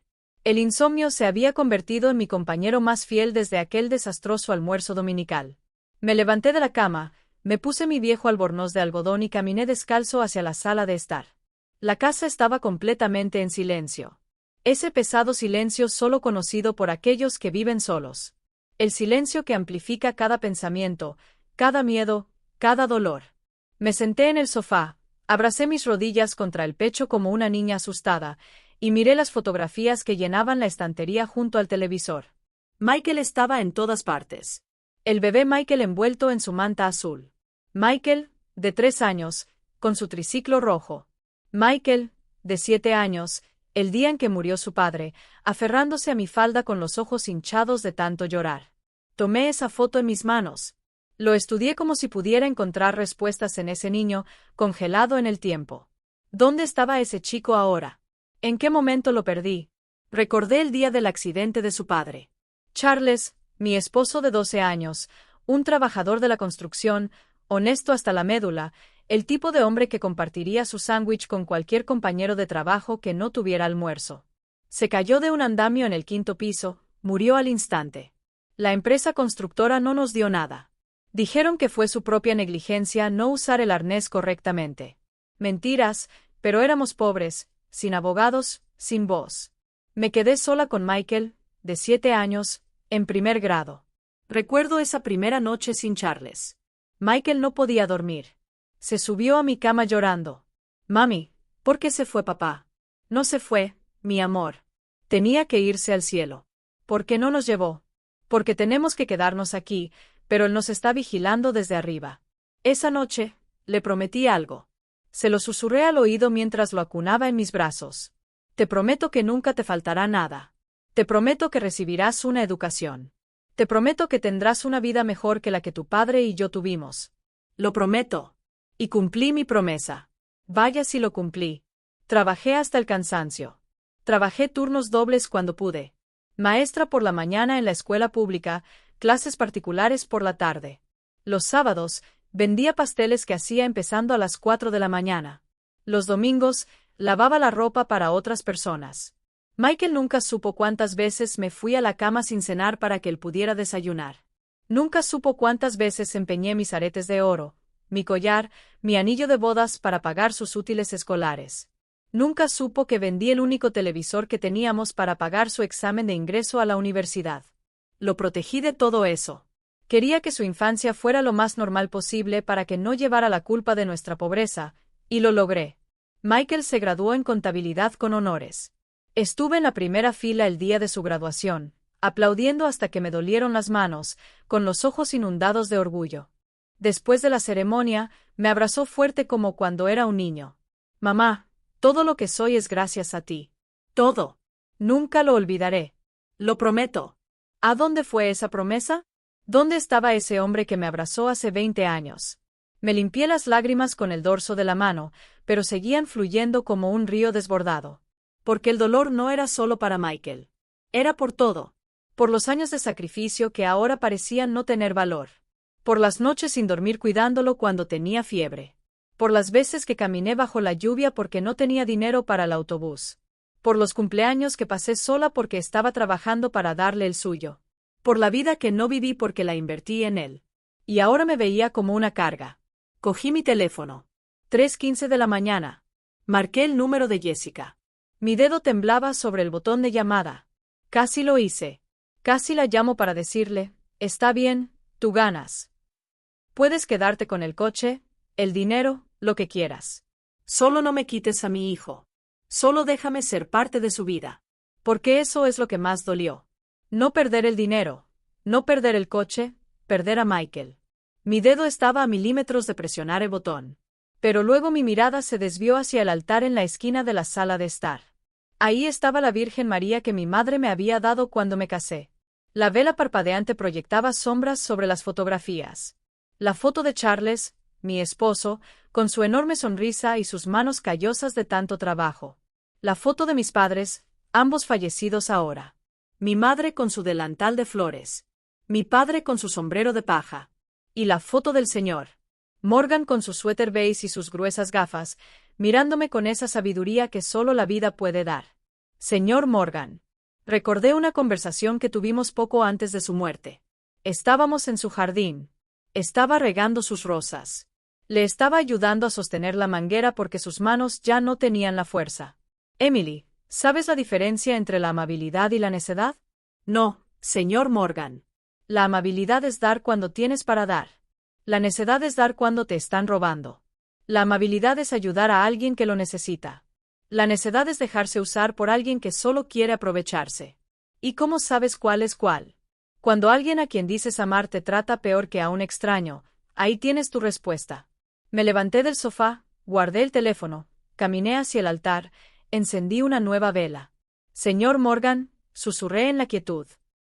El insomnio se había convertido en mi compañero más fiel desde aquel desastroso almuerzo dominical. Me levanté de la cama, me puse mi viejo albornoz de algodón y caminé descalzo hacia la sala de estar. La casa estaba completamente en silencio. Ese pesado silencio solo conocido por aquellos que viven solos. El silencio que amplifica cada pensamiento, cada miedo, cada dolor. Me senté en el sofá, abracé mis rodillas contra el pecho como una niña asustada, y miré las fotografías que llenaban la estantería junto al televisor. Michael estaba en todas partes. El bebé Michael envuelto en su manta azul. Michael, de 3 años, con su triciclo rojo. Michael, de 7 años, el día en que murió su padre, aferrándose a mi falda con los ojos hinchados de tanto llorar. Tomé esa foto en mis manos. Lo estudié como si pudiera encontrar respuestas en ese niño, congelado en el tiempo. ¿Dónde estaba ese chico ahora? ¿En qué momento lo perdí? Recordé el día del accidente de su padre. Charles, mi esposo de 12 años, un trabajador de la construcción, honesto hasta la médula, el tipo de hombre que compartiría su sándwich con cualquier compañero de trabajo que no tuviera almuerzo. Se cayó de un andamio en el 5º piso, murió al instante. La empresa constructora no nos dio nada. Dijeron que fue su propia negligencia no usar el arnés correctamente. Mentiras, pero éramos pobres, sin abogados, sin voz. Me quedé sola con Michael, de 7 años, en primer grado. Recuerdo esa primera noche sin Charles. Michael no podía dormir. Se subió a mi cama llorando. Mami, ¿por qué se fue papá? No se fue, mi amor. Tenía que irse al cielo. ¿Por qué no nos llevó? Porque tenemos que quedarnos aquí, pero él nos está vigilando desde arriba. Esa noche, le prometí algo. Se lo susurré al oído mientras lo acunaba en mis brazos. Te prometo que nunca te faltará nada. Te prometo que recibirás una educación. Te prometo que tendrás una vida mejor que la que tu padre y yo tuvimos. Lo prometo. Y cumplí mi promesa. Vaya si lo cumplí. Trabajé hasta el cansancio. Trabajé turnos dobles cuando pude. Maestra por la mañana en la escuela pública, clases particulares por la tarde. Los sábados, vendía pasteles que hacía empezando a las 4 de la mañana. Los domingos, lavaba la ropa para otras personas. Michael nunca supo cuántas veces me fui a la cama sin cenar para que él pudiera desayunar. Nunca supo cuántas veces empeñé mis aretes de oro, mi collar, mi anillo de bodas para pagar sus útiles escolares. Nunca supo que vendí el único televisor que teníamos para pagar su examen de ingreso a la universidad. Lo protegí de todo eso. Quería que su infancia fuera lo más normal posible para que no llevara la culpa de nuestra pobreza, y lo logré. Michael se graduó en contabilidad con honores. Estuve en la primera fila el día de su graduación, aplaudiendo hasta que me dolieron las manos, con los ojos inundados de orgullo. Después de la ceremonia, me abrazó fuerte como cuando era un niño. Mamá, todo lo que soy es gracias a ti. Todo. Nunca lo olvidaré. Lo prometo. ¿A dónde fue esa promesa? ¿Dónde estaba ese hombre que me abrazó hace 20 años? Me limpié las lágrimas con el dorso de la mano, pero seguían fluyendo como un río desbordado. Porque el dolor no era solo para Michael. Era por todo. Por los años de sacrificio que ahora parecían no tener valor. Por las noches sin dormir cuidándolo cuando tenía fiebre. Por las veces que caminé bajo la lluvia porque no tenía dinero para el autobús. Por los cumpleaños que pasé sola porque estaba trabajando para darle el suyo. Por la vida que no viví porque la invertí en él. Y ahora me veía como una carga. Cogí mi teléfono. 3:15 de la mañana. Marqué el número de Jessica. Mi dedo temblaba sobre el botón de llamada. Casi lo hice. Casi la llamo para decirle, está bien, tú ganas. Puedes quedarte con el coche, el dinero, lo que quieras. Solo no me quites a mi hijo. Solo déjame ser parte de su vida. Porque eso es lo que más dolió. No perder el dinero, no perder el coche, perder a Michael. Mi dedo estaba a milímetros de presionar el botón. Pero luego mi mirada se desvió hacia el altar en la esquina de la sala de estar. Ahí estaba la Virgen María que mi madre me había dado cuando me casé. La vela parpadeante proyectaba sombras sobre las fotografías. La foto de Charles, mi esposo, con su enorme sonrisa y sus manos callosas de tanto trabajo. La foto de mis padres, ambos fallecidos ahora. Mi madre con su delantal de flores. Mi padre con su sombrero de paja. Y la foto del señor Morgan con su suéter beige y sus gruesas gafas, mirándome con esa sabiduría que solo la vida puede dar. Señor Morgan. Recordé una conversación que tuvimos poco antes de su muerte. Estábamos en su jardín. Estaba regando sus rosas. Le estaba ayudando a sostener la manguera porque sus manos ya no tenían la fuerza. Emily, ¿sabes la diferencia entre la amabilidad y la necedad? No, señor Morgan. La amabilidad es dar cuando tienes para dar. La necedad es dar cuando te están robando. La amabilidad es ayudar a alguien que lo necesita. La necedad es dejarse usar por alguien que solo quiere aprovecharse. ¿Y cómo sabes cuál es cuál? Cuando alguien a quien dices amar te trata peor que a un extraño, ahí tienes tu respuesta. Me levanté del sofá, guardé el teléfono, caminé hacia el altar, encendí una nueva vela. Señor Morgan, susurré en la quietud.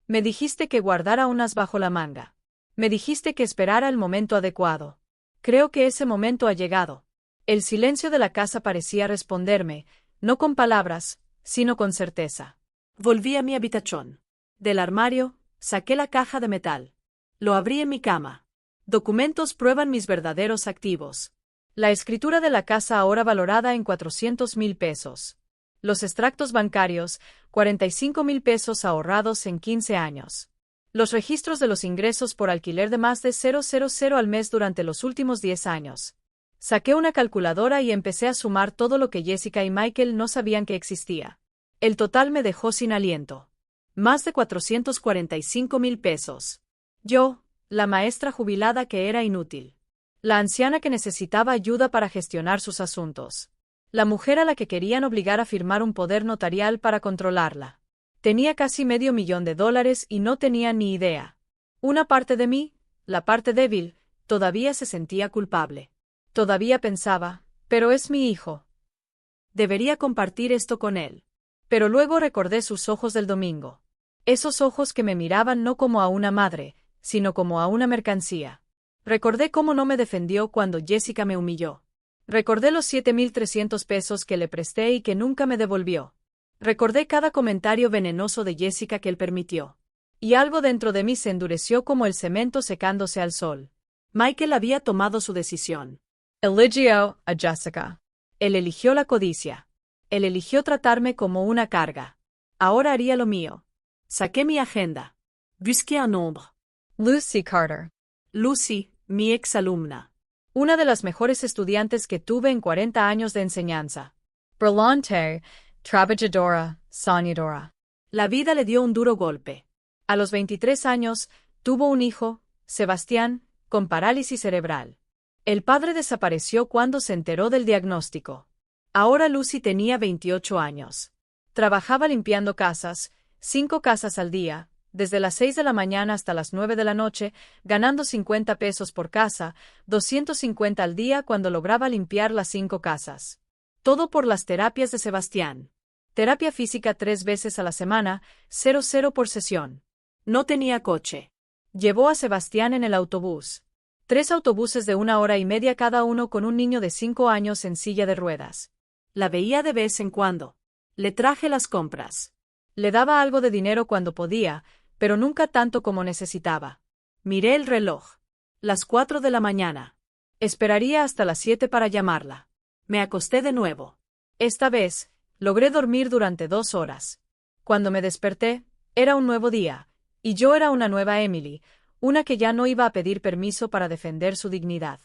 Me dijiste que guardara unas bajo la manga. Me dijiste que esperara el momento adecuado. Creo que ese momento ha llegado. El silencio de la casa parecía responderme, no con palabras, sino con certeza. Volví a mi habitación. Del armario, saqué la caja de metal. Lo abrí en mi cama. Documentos prueban mis verdaderos activos. La escritura de la casa ahora valorada en 400,000 pesos. Los extractos bancarios, 45,000 pesos ahorrados en 15 años. Los registros de los ingresos por alquiler de más de 000 al mes durante los últimos 10 años. Saqué una calculadora y empecé a sumar todo lo que Jessica y Michael no sabían que existía. El total me dejó sin aliento. Más de 445,000 pesos. Yo, la maestra jubilada que era inútil. La anciana que necesitaba ayuda para gestionar sus asuntos. La mujer a la que querían obligar a firmar un poder notarial para controlarla. Tenía casi $500,000 y no tenía ni idea. Una parte de mí, la parte débil, todavía se sentía culpable. Todavía pensaba, pero es mi hijo. Debería compartir esto con él. Pero luego recordé sus ojos del domingo. Esos ojos que me miraban no como a una madre, sino como a una mercancía. Recordé cómo no me defendió cuando Jessica me humilló. Recordé los 7,300 pesos que le presté y que nunca me devolvió. Recordé cada comentario venenoso de Jessica que él permitió. Y algo dentro de mí se endureció como el cemento secándose al sol. Michael había tomado su decisión. Eligió a Jessica. Él eligió la codicia. Él eligió tratarme como una carga. Ahora haría lo mío. Saqué mi agenda. Busqué un nombre. Lucy Carter. Lucy, mi exalumna. Una de las mejores estudiantes que tuve en 40 años de enseñanza. Brillante, trabajadora, soñadora. La vida le dio un duro golpe. A los 23 años, tuvo un hijo, Sebastián, con parálisis cerebral. El padre desapareció cuando se enteró del diagnóstico. Ahora Lucy tenía 28 años. Trabajaba limpiando casas, 5 casas al día, desde las 6 de la mañana hasta las 9 de la noche, ganando 50 pesos por casa, 250 al día cuando lograba limpiar las 5 casas. Todo por las terapias de Sebastián. Terapia física 3 veces a la semana, 0 por sesión. No tenía coche. Llevó a Sebastián en el autobús. 3 autobuses de 1 hora y media cada uno con un niño de 5 años en silla de ruedas. La veía de vez en cuando. Le traje las compras. Le daba algo de dinero cuando podía, pero nunca tanto como necesitaba. Miré el reloj. Las 4 de la mañana. Esperaría hasta las 7 para llamarla. Me acosté de nuevo. Esta vez, logré dormir durante 2 horas. Cuando me desperté, era un nuevo día, y yo era una nueva Emily, una que ya no iba a pedir permiso para defender su dignidad.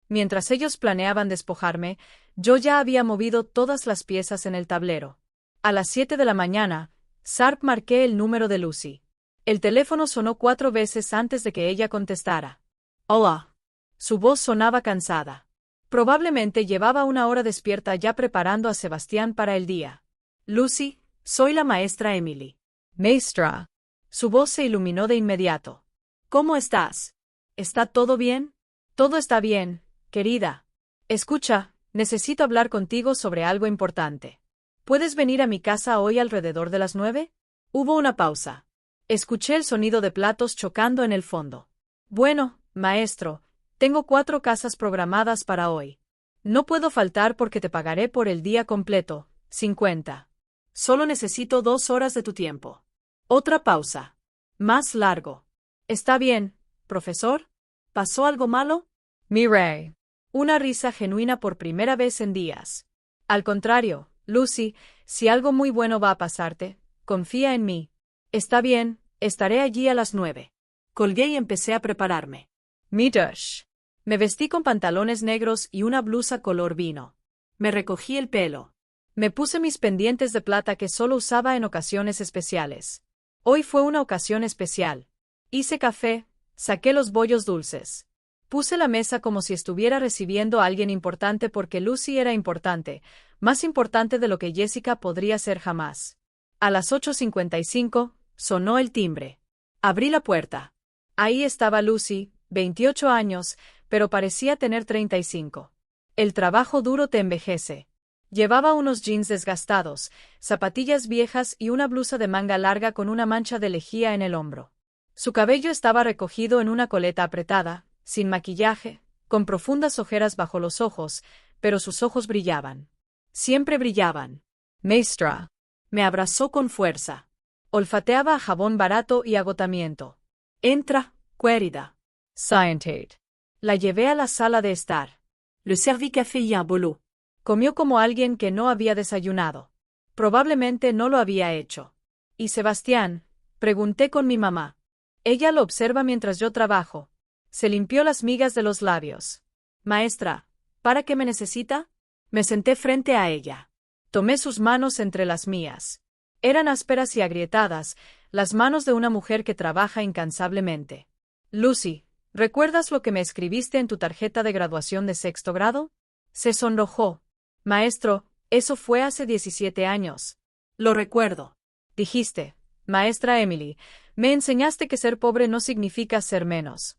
Mientras ellos planeaban despojarme, yo ya había movido todas las piezas en el tablero. A las 7 de la mañana, Sarp marqué el número de Lucy. El teléfono sonó 4 veces antes de que ella contestara. Hola. Su voz sonaba cansada. Probablemente llevaba una hora despierta ya preparando a Sebastián para el día. Lucy, soy la maestra Emily. Maestra. Su voz se iluminó de inmediato. ¿Cómo estás? ¿Está todo bien? Todo está bien, querida. Escucha, necesito hablar contigo sobre algo importante. ¿Puedes venir a mi casa hoy alrededor de las 9? Hubo una pausa. Escuché el sonido de platos chocando en el fondo. Bueno, maestro, tengo 4 casas programadas para hoy. No puedo faltar porque te pagaré por el día completo, 50. Solo necesito 2 horas de tu tiempo. Otra pausa. Más largo. ¿Está bien, profesor? ¿Pasó algo malo? Miré. Una risa genuina por primera vez en días. Al contrario, Lucy, si algo muy bueno va a pasarte, confía en mí. Está bien, estaré allí a las 9. Colgué y empecé a prepararme. Mitush. Me vestí con pantalones negros y una blusa color vino. Me recogí el pelo. Me puse mis pendientes de plata que solo usaba en ocasiones especiales. Hoy fue una ocasión especial. Hice café, saqué los bollos dulces. Puse la mesa como si estuviera recibiendo a alguien importante porque Lucy era importante, más importante de lo que Jessica podría ser jamás. A las 8:55, sonó el timbre. Abrí la puerta. Ahí estaba Lucy, 28 años, pero parecía tener 35. El trabajo duro te envejece. Llevaba unos jeans desgastados, zapatillas viejas y una blusa de manga larga con una mancha de lejía en el hombro. Su cabello estaba recogido en una coleta apretada, sin maquillaje, con profundas ojeras bajo los ojos, pero sus ojos brillaban. Siempre brillaban. Maestra. Me abrazó con fuerza. Olfateaba a jabón barato y agotamiento. Entra, querida. Scientate. La llevé a la sala de estar. Le serví café y un bolo. Comió como alguien que no había desayunado. Probablemente no lo había hecho. ¿Y Sebastián? Pregunté con mi mamá. Ella lo observa mientras yo trabajo. Se limpió las migas de los labios. Maestra, ¿para qué me necesita? Me senté frente a ella. Tomé sus manos entre las mías. Eran ásperas y agrietadas, las manos de una mujer que trabaja incansablemente. Lucy, ¿recuerdas lo que me escribiste en tu tarjeta de graduación de 6º grado? Se sonrojó. Maestro, eso fue hace 17 años. Lo recuerdo. Dijiste, maestra Emily, me enseñaste que ser pobre no significa ser menos.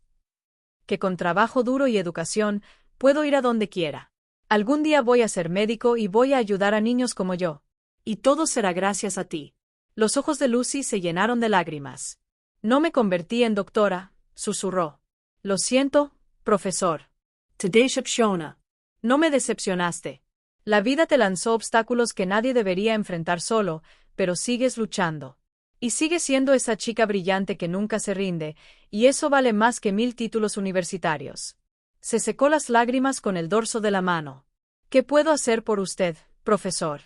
Que con trabajo duro y educación, puedo ir a donde quiera. Algún día voy a ser médico y voy a ayudar a niños como yo. Y todo será gracias a ti. Los ojos de Lucy se llenaron de lágrimas. No me convertí en doctora, susurró. Lo siento, profesor. Te decepciona. No me decepcionaste. La vida te lanzó obstáculos que nadie debería enfrentar solo, pero sigues luchando. Y sigues siendo esa chica brillante que nunca se rinde, y eso vale más que 1000 títulos universitarios. Se secó las lágrimas con el dorso de la mano. ¿Qué puedo hacer por usted, profesor?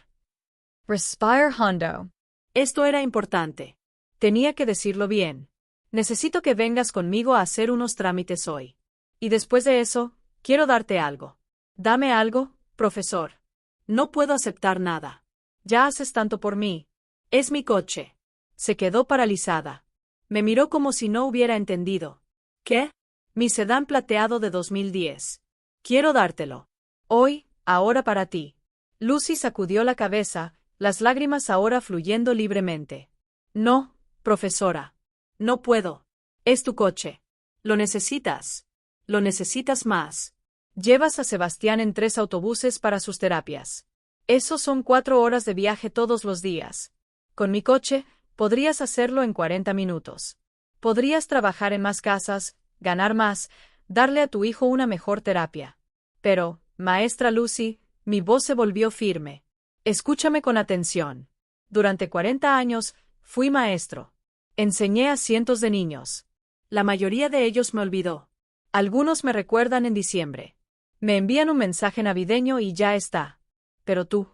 Respire hondo. Esto era importante. Tenía que decirlo bien. Necesito que vengas conmigo a hacer unos trámites hoy. Y después de eso, quiero darte algo. Dame algo, profesor. No puedo aceptar nada. Ya haces tanto por mí. Es mi coche. Se quedó paralizada. Me miró como si no hubiera entendido. ¿Qué? Mi sedán plateado de 2010. Quiero dártelo. Hoy, ahora para ti. Lucy sacudió la cabeza, las lágrimas ahora fluyendo libremente. No, profesora. No puedo. Es tu coche. Lo necesitas. Lo necesitas más. Llevas a Sebastián en 3 autobuses para sus terapias. Esos son 4 horas de viaje todos los días. Con mi coche, podrías hacerlo en 40 minutos. Podrías trabajar en más casas, ganar más, darle a tu hijo una mejor terapia. Pero, maestra Lucy, mi voz se volvió firme. Escúchame con atención. Durante 40 años, fui maestro. Enseñé a cientos de niños. La mayoría de ellos me olvidó. Algunos me recuerdan en diciembre. Me envían un mensaje navideño y ya está. Pero tú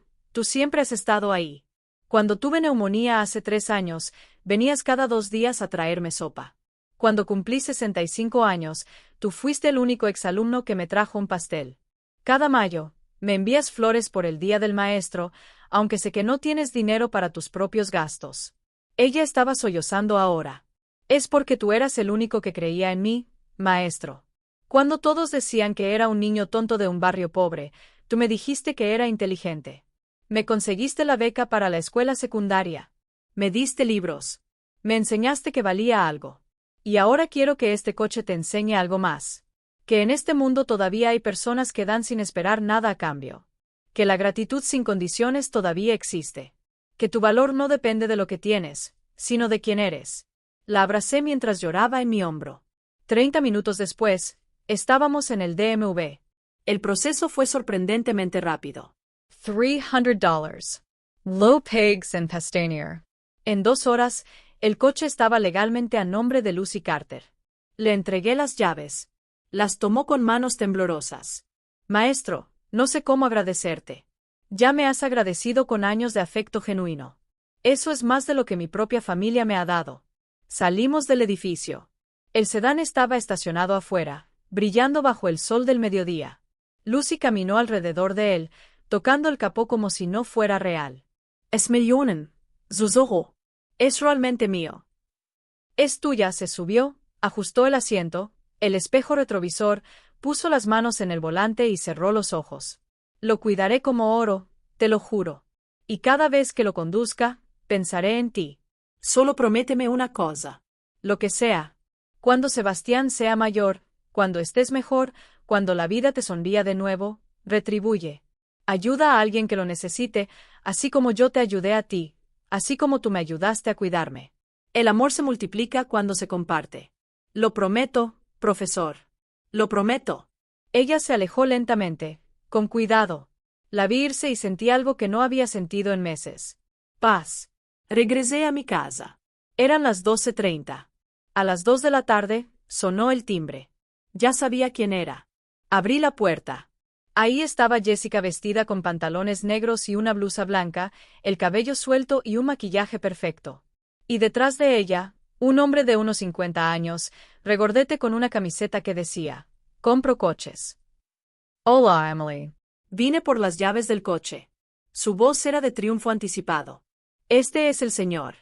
siempre has estado ahí. Cuando tuve neumonía hace 3 años, venías cada 2 días a traerme sopa. Cuando cumplí 65 años, tú fuiste el único exalumno que me trajo un pastel. Cada mayo, me envías flores por el Día del Maestro, aunque sé que no tienes dinero para tus propios gastos. Ella estaba sollozando ahora. Es porque tú eras el único que creía en mí, maestro. Cuando todos decían que era un niño tonto de un barrio pobre, tú me dijiste que era inteligente. Me conseguiste la beca para la escuela secundaria. Me diste libros. Me enseñaste que valía algo. Y ahora quiero que este coche te enseñe algo más. Que en este mundo todavía hay personas que dan sin esperar nada a cambio. Que la gratitud sin condiciones todavía existe. Que tu valor no depende de lo que tienes, sino de quién eres. La abracé mientras lloraba en mi hombro. 30 minutos después, estábamos en el DMV. El proceso fue sorprendentemente rápido. $300. Low pigs and Pastanier. En 2 horas, el coche estaba legalmente a nombre de Lucy Carter. Le entregué las llaves. Las tomó con manos temblorosas. Maestro, no sé cómo agradecerte. Ya me has agradecido con años de afecto genuino. Eso es más de lo que mi propia familia me ha dado. Salimos del edificio. El sedán estaba estacionado afuera, brillando bajo el sol del mediodía. Lucy caminó alrededor de él, tocando el capó como si no fuera real. Es millionen, susurró. Es realmente mío. Es tuya. Se subió, ajustó el asiento, el espejo retrovisor, puso las manos en el volante y cerró los ojos. Lo cuidaré como oro, te lo juro. Y cada vez que lo conduzca, pensaré en ti. Solo prométeme una cosa. Lo que sea. Cuando Sebastián sea mayor, cuando estés mejor, cuando la vida te sonría de nuevo, retribuye. Ayuda a alguien que lo necesite, así como yo te ayudé a ti, así como tú me ayudaste a cuidarme. El amor se multiplica cuando se comparte. Lo prometo, profesor. Lo prometo. Ella se alejó lentamente, con cuidado. La vi irse y sentí algo que no había sentido en meses. Paz. Regresé a mi casa. Eran las 12:30. A las 2 de la tarde, sonó el timbre. Ya sabía quién era. Abrí la puerta. Ahí estaba Jessica vestida con pantalones negros y una blusa blanca, el cabello suelto y un maquillaje perfecto. Y detrás de ella, un hombre de unos 50 años, regordete con una camiseta que decía, «Compro coches». Hola, Emily. Vine por las llaves del coche. Su voz era de triunfo anticipado. Este es el señor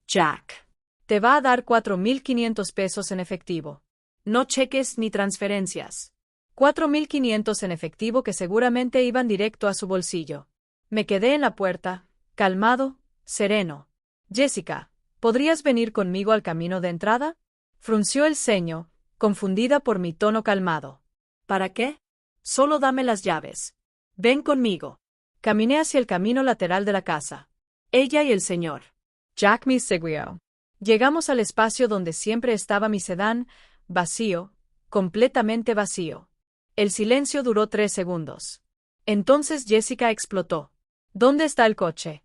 Jack. Te va a dar 4.500 pesos en efectivo. No cheques ni transferencias. 4.500 en efectivo que seguramente iban directo a su bolsillo. Me quedé en la puerta, calmado, sereno. Jessica, ¿podrías venir conmigo al camino de entrada? Frunció el ceño, confundida por mi tono calmado. ¿Para qué? Solo dame las llaves. Ven conmigo. Caminé hacia el camino lateral de la casa. Ella y el señor Jack me seguió. Llegamos al espacio donde siempre estaba mi sedán, vacío, completamente vacío. El silencio duró 3 segundos. Entonces Jessica explotó. ¿Dónde está el coche?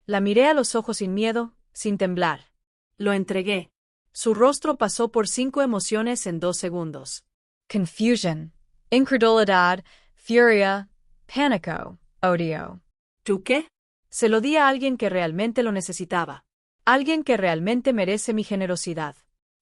La miré a los ojos sin miedo, sin temblar. Lo entregué. Su rostro pasó por 5 emociones en 2 segundos. Confusion, incredulidad, furia, pánico, odio. ¿Tú qué? Se lo di a alguien que realmente lo necesitaba. Alguien que realmente merece mi generosidad.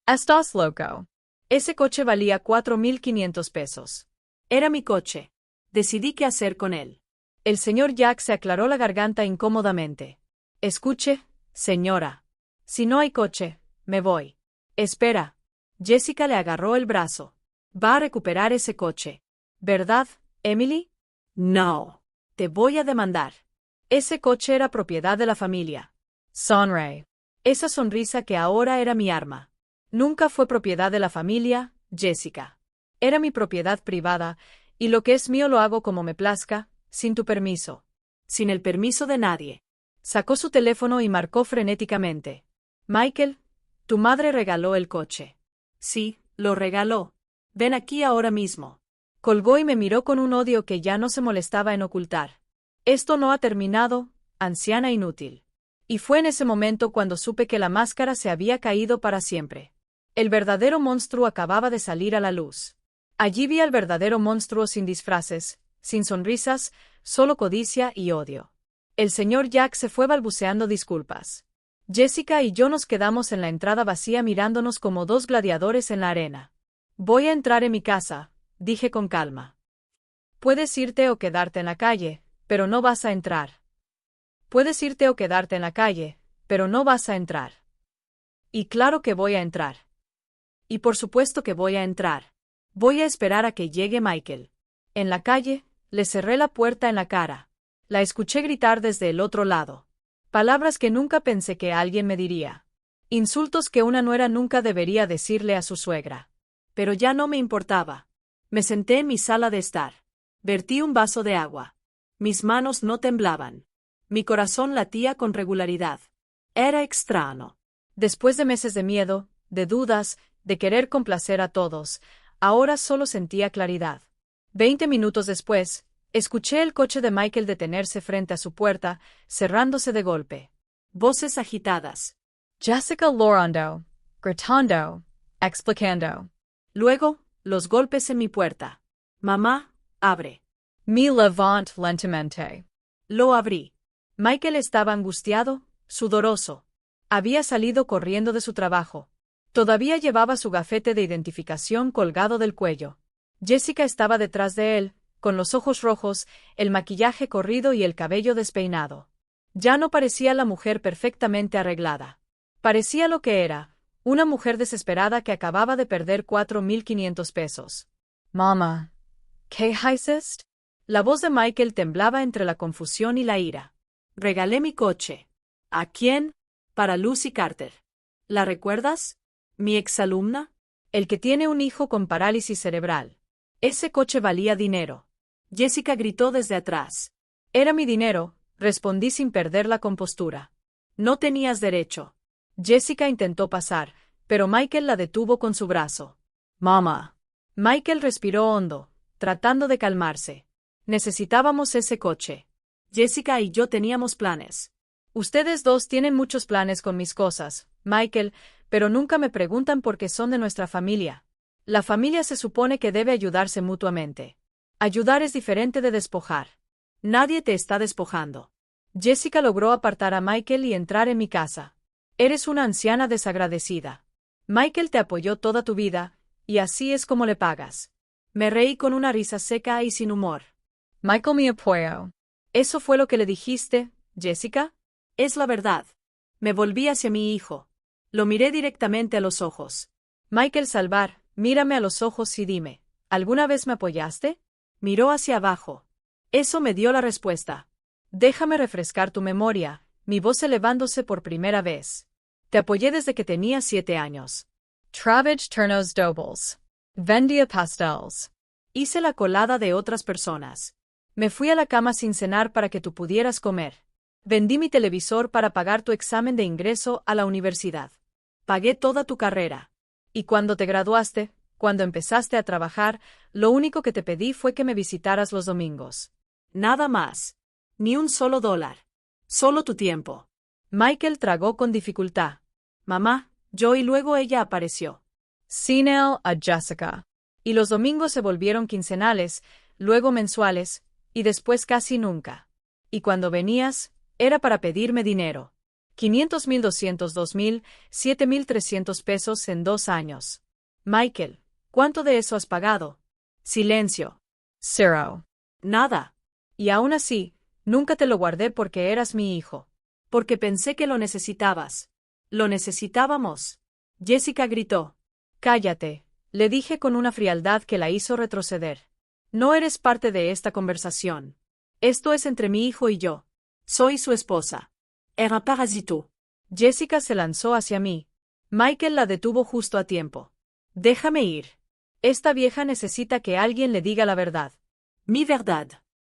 Estás loco. Ese coche valía 4.500 pesos. Era mi coche. Decidí qué hacer con él. El señor Jack se aclaró la garganta incómodamente. Escuche, señora. Si no hay coche, me voy. Espera. Jessica le agarró el brazo. Va a recuperar ese coche. ¿Verdad, Emily? No. Te voy a demandar. Ese coche era propiedad de la familia. Sonríe. Esa sonrisa que ahora era mi arma. Nunca fue propiedad de la familia, Jessica. Era mi propiedad privada, y lo que es mío lo hago como me plazca, sin tu permiso. Sin el permiso de nadie. Sacó su teléfono y marcó frenéticamente. Michael, tu madre regaló el coche. Sí, lo regaló. Ven aquí ahora mismo. Colgó y me miró con un odio que ya no se molestaba en ocultar. Esto no ha terminado, anciana inútil. Y fue en ese momento cuando supe que la máscara se había caído para siempre. El verdadero monstruo acababa de salir a la luz. Allí vi al verdadero monstruo sin disfraces, sin sonrisas, solo codicia y odio. El señor Jack se fue balbuceando disculpas. Jessica y yo nos quedamos en la entrada vacía mirándonos como dos gladiadores en la arena. Voy a entrar en mi casa, dije con calma. Puedes irte o quedarte en la calle, pero no vas a entrar. Puedes irte o quedarte en la calle, pero no vas a entrar. Y claro que voy a entrar. Y por supuesto que voy a entrar. Voy a esperar a que llegue Michael. En la calle, le cerré la puerta en la cara. La escuché gritar desde el otro lado. Palabras que nunca pensé que alguien me diría. Insultos que una nuera nunca debería decirle a su suegra. Pero ya no me importaba. Me senté en mi sala de estar. Vertí un vaso de agua. Mis manos no temblaban. Mi corazón latía con regularidad. Era extraño. Después de meses de miedo, de dudas, de querer complacer a todos, ahora solo sentía claridad. 20 minutos después, escuché el coche de Michael detenerse frente a su puerta, cerrándose de golpe. Voces agitadas. Jessica llorando, gritando, explicando. Luego, los golpes en mi puerta. Mamá, abre. Me levant lentamente. Lo abrí. Michael estaba angustiado, sudoroso. Había salido corriendo de su trabajo. Todavía llevaba su gafete de identificación colgado del cuello. Jessica estaba detrás de él, con los ojos rojos, el maquillaje corrido y el cabello despeinado. Ya no parecía la mujer perfectamente arreglada. Parecía lo que era, una mujer desesperada que acababa de perder 4.500 pesos. Mama, ¿qué hiciste? La voz de Michael temblaba entre la confusión y la ira. Regalé mi coche. ¿A quién? Para Lucy Carter. ¿La recuerdas? ¿Mi exalumna? El que tiene un hijo con parálisis cerebral. Ese coche valía dinero. Jessica gritó desde atrás. Era mi dinero, respondí sin perder la compostura. No tenías derecho. Jessica intentó pasar, pero Michael la detuvo con su brazo. Mamá. Michael respiró hondo, tratando de calmarse. Necesitábamos ese coche. Jessica y yo teníamos planes. Ustedes dos tienen muchos planes con mis cosas, Michael, pero nunca me preguntan por qué son de nuestra familia. La familia se supone que debe ayudarse mutuamente. Ayudar es diferente de despojar. Nadie te está despojando. Jessica logró apartar a Michael y entrar en mi casa. Eres una anciana desagradecida. Michael te apoyó toda tu vida, y así es como le pagas. Me reí con una risa seca y sin humor. Michael me apoyó. ¿Eso fue lo que le dijiste, Jessica? Es la verdad. Me volví hacia mi hijo. Lo miré directamente a los ojos. Michael Salvar, mírame a los ojos y dime, ¿alguna vez me apoyaste? Miró hacia abajo. Eso me dio la respuesta. Déjame refrescar tu memoria, mi voz elevándose por primera vez. Te apoyé desde que tenía 7 años. Travage turnos dobles. Vendía pastels. Hice la colada de otras personas. Me fui a la cama sin cenar para que tú pudieras comer. Vendí mi televisor para pagar tu examen de ingreso a la universidad. Pagué toda tu carrera. Y cuando te graduaste, cuando empezaste a trabajar, lo único que te pedí fue que me visitaras los domingos. Nada más. Ni un solo dólar. Solo tu tiempo. Michael tragó con dificultad. Mamá, yo y luego ella apareció. Senel a Jessica. Y los domingos se volvieron quincenales, luego mensuales, y después casi nunca. Y cuando venías, era para pedirme dinero. 500,000, 202,000, 7,300 pesos en 2 años. Michael, ¿cuánto de eso has pagado? Silencio. Zero. Nada. Y aún así, nunca te lo guardé porque eras mi hijo. Porque pensé que lo necesitabas. Lo necesitábamos. Jessica gritó. Cállate, le dije con una frialdad que la hizo retroceder. No eres parte de esta conversación. Esto es entre mi hijo y yo. Soy su esposa. Era parásito. Jessica se lanzó hacia mí. Michael la detuvo justo a tiempo. Déjame ir. Esta vieja necesita que alguien le diga la verdad. Mi verdad.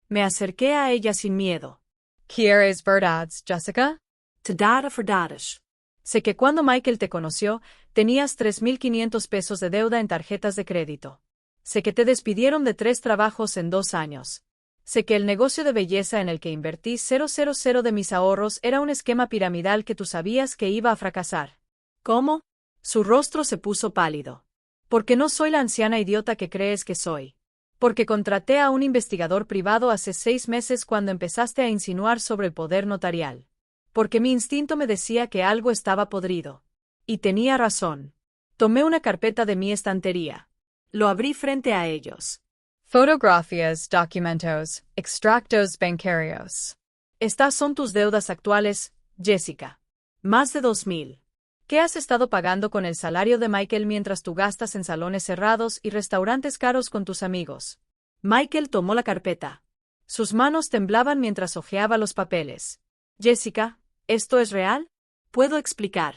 Me acerqué a ella sin miedo. ¿Quieres verdades, Jessica? Te daré verdades. Sé que cuando Michael te conoció, tenías 3.500 pesos de deuda en tarjetas de crédito. Sé que te despidieron de 3 trabajos en 2 años. Sé que el negocio de belleza en el que invertí 000 de mis ahorros era un esquema piramidal que tú sabías que iba a fracasar. ¿Cómo? Su rostro se puso pálido. Porque no soy la anciana idiota que crees que soy. Porque contraté a un investigador privado hace 6 meses cuando empezaste a insinuar sobre el poder notarial. porque mi instinto me decía que algo estaba podrido. Y tenía razón. Tomé una carpeta de mi estantería. Lo abrí frente a ellos. Fotografías, documentos, extractos bancarios. Estas son tus deudas actuales, Jessica. Más de 2,000. ¿Qué has estado pagando con el salario de Michael mientras tú gastas en salones cerrados y restaurantes caros con tus amigos? Michael tomó la carpeta. Sus manos temblaban mientras hojeaba los papeles. Jessica, ¿esto es real? Puedo explicar.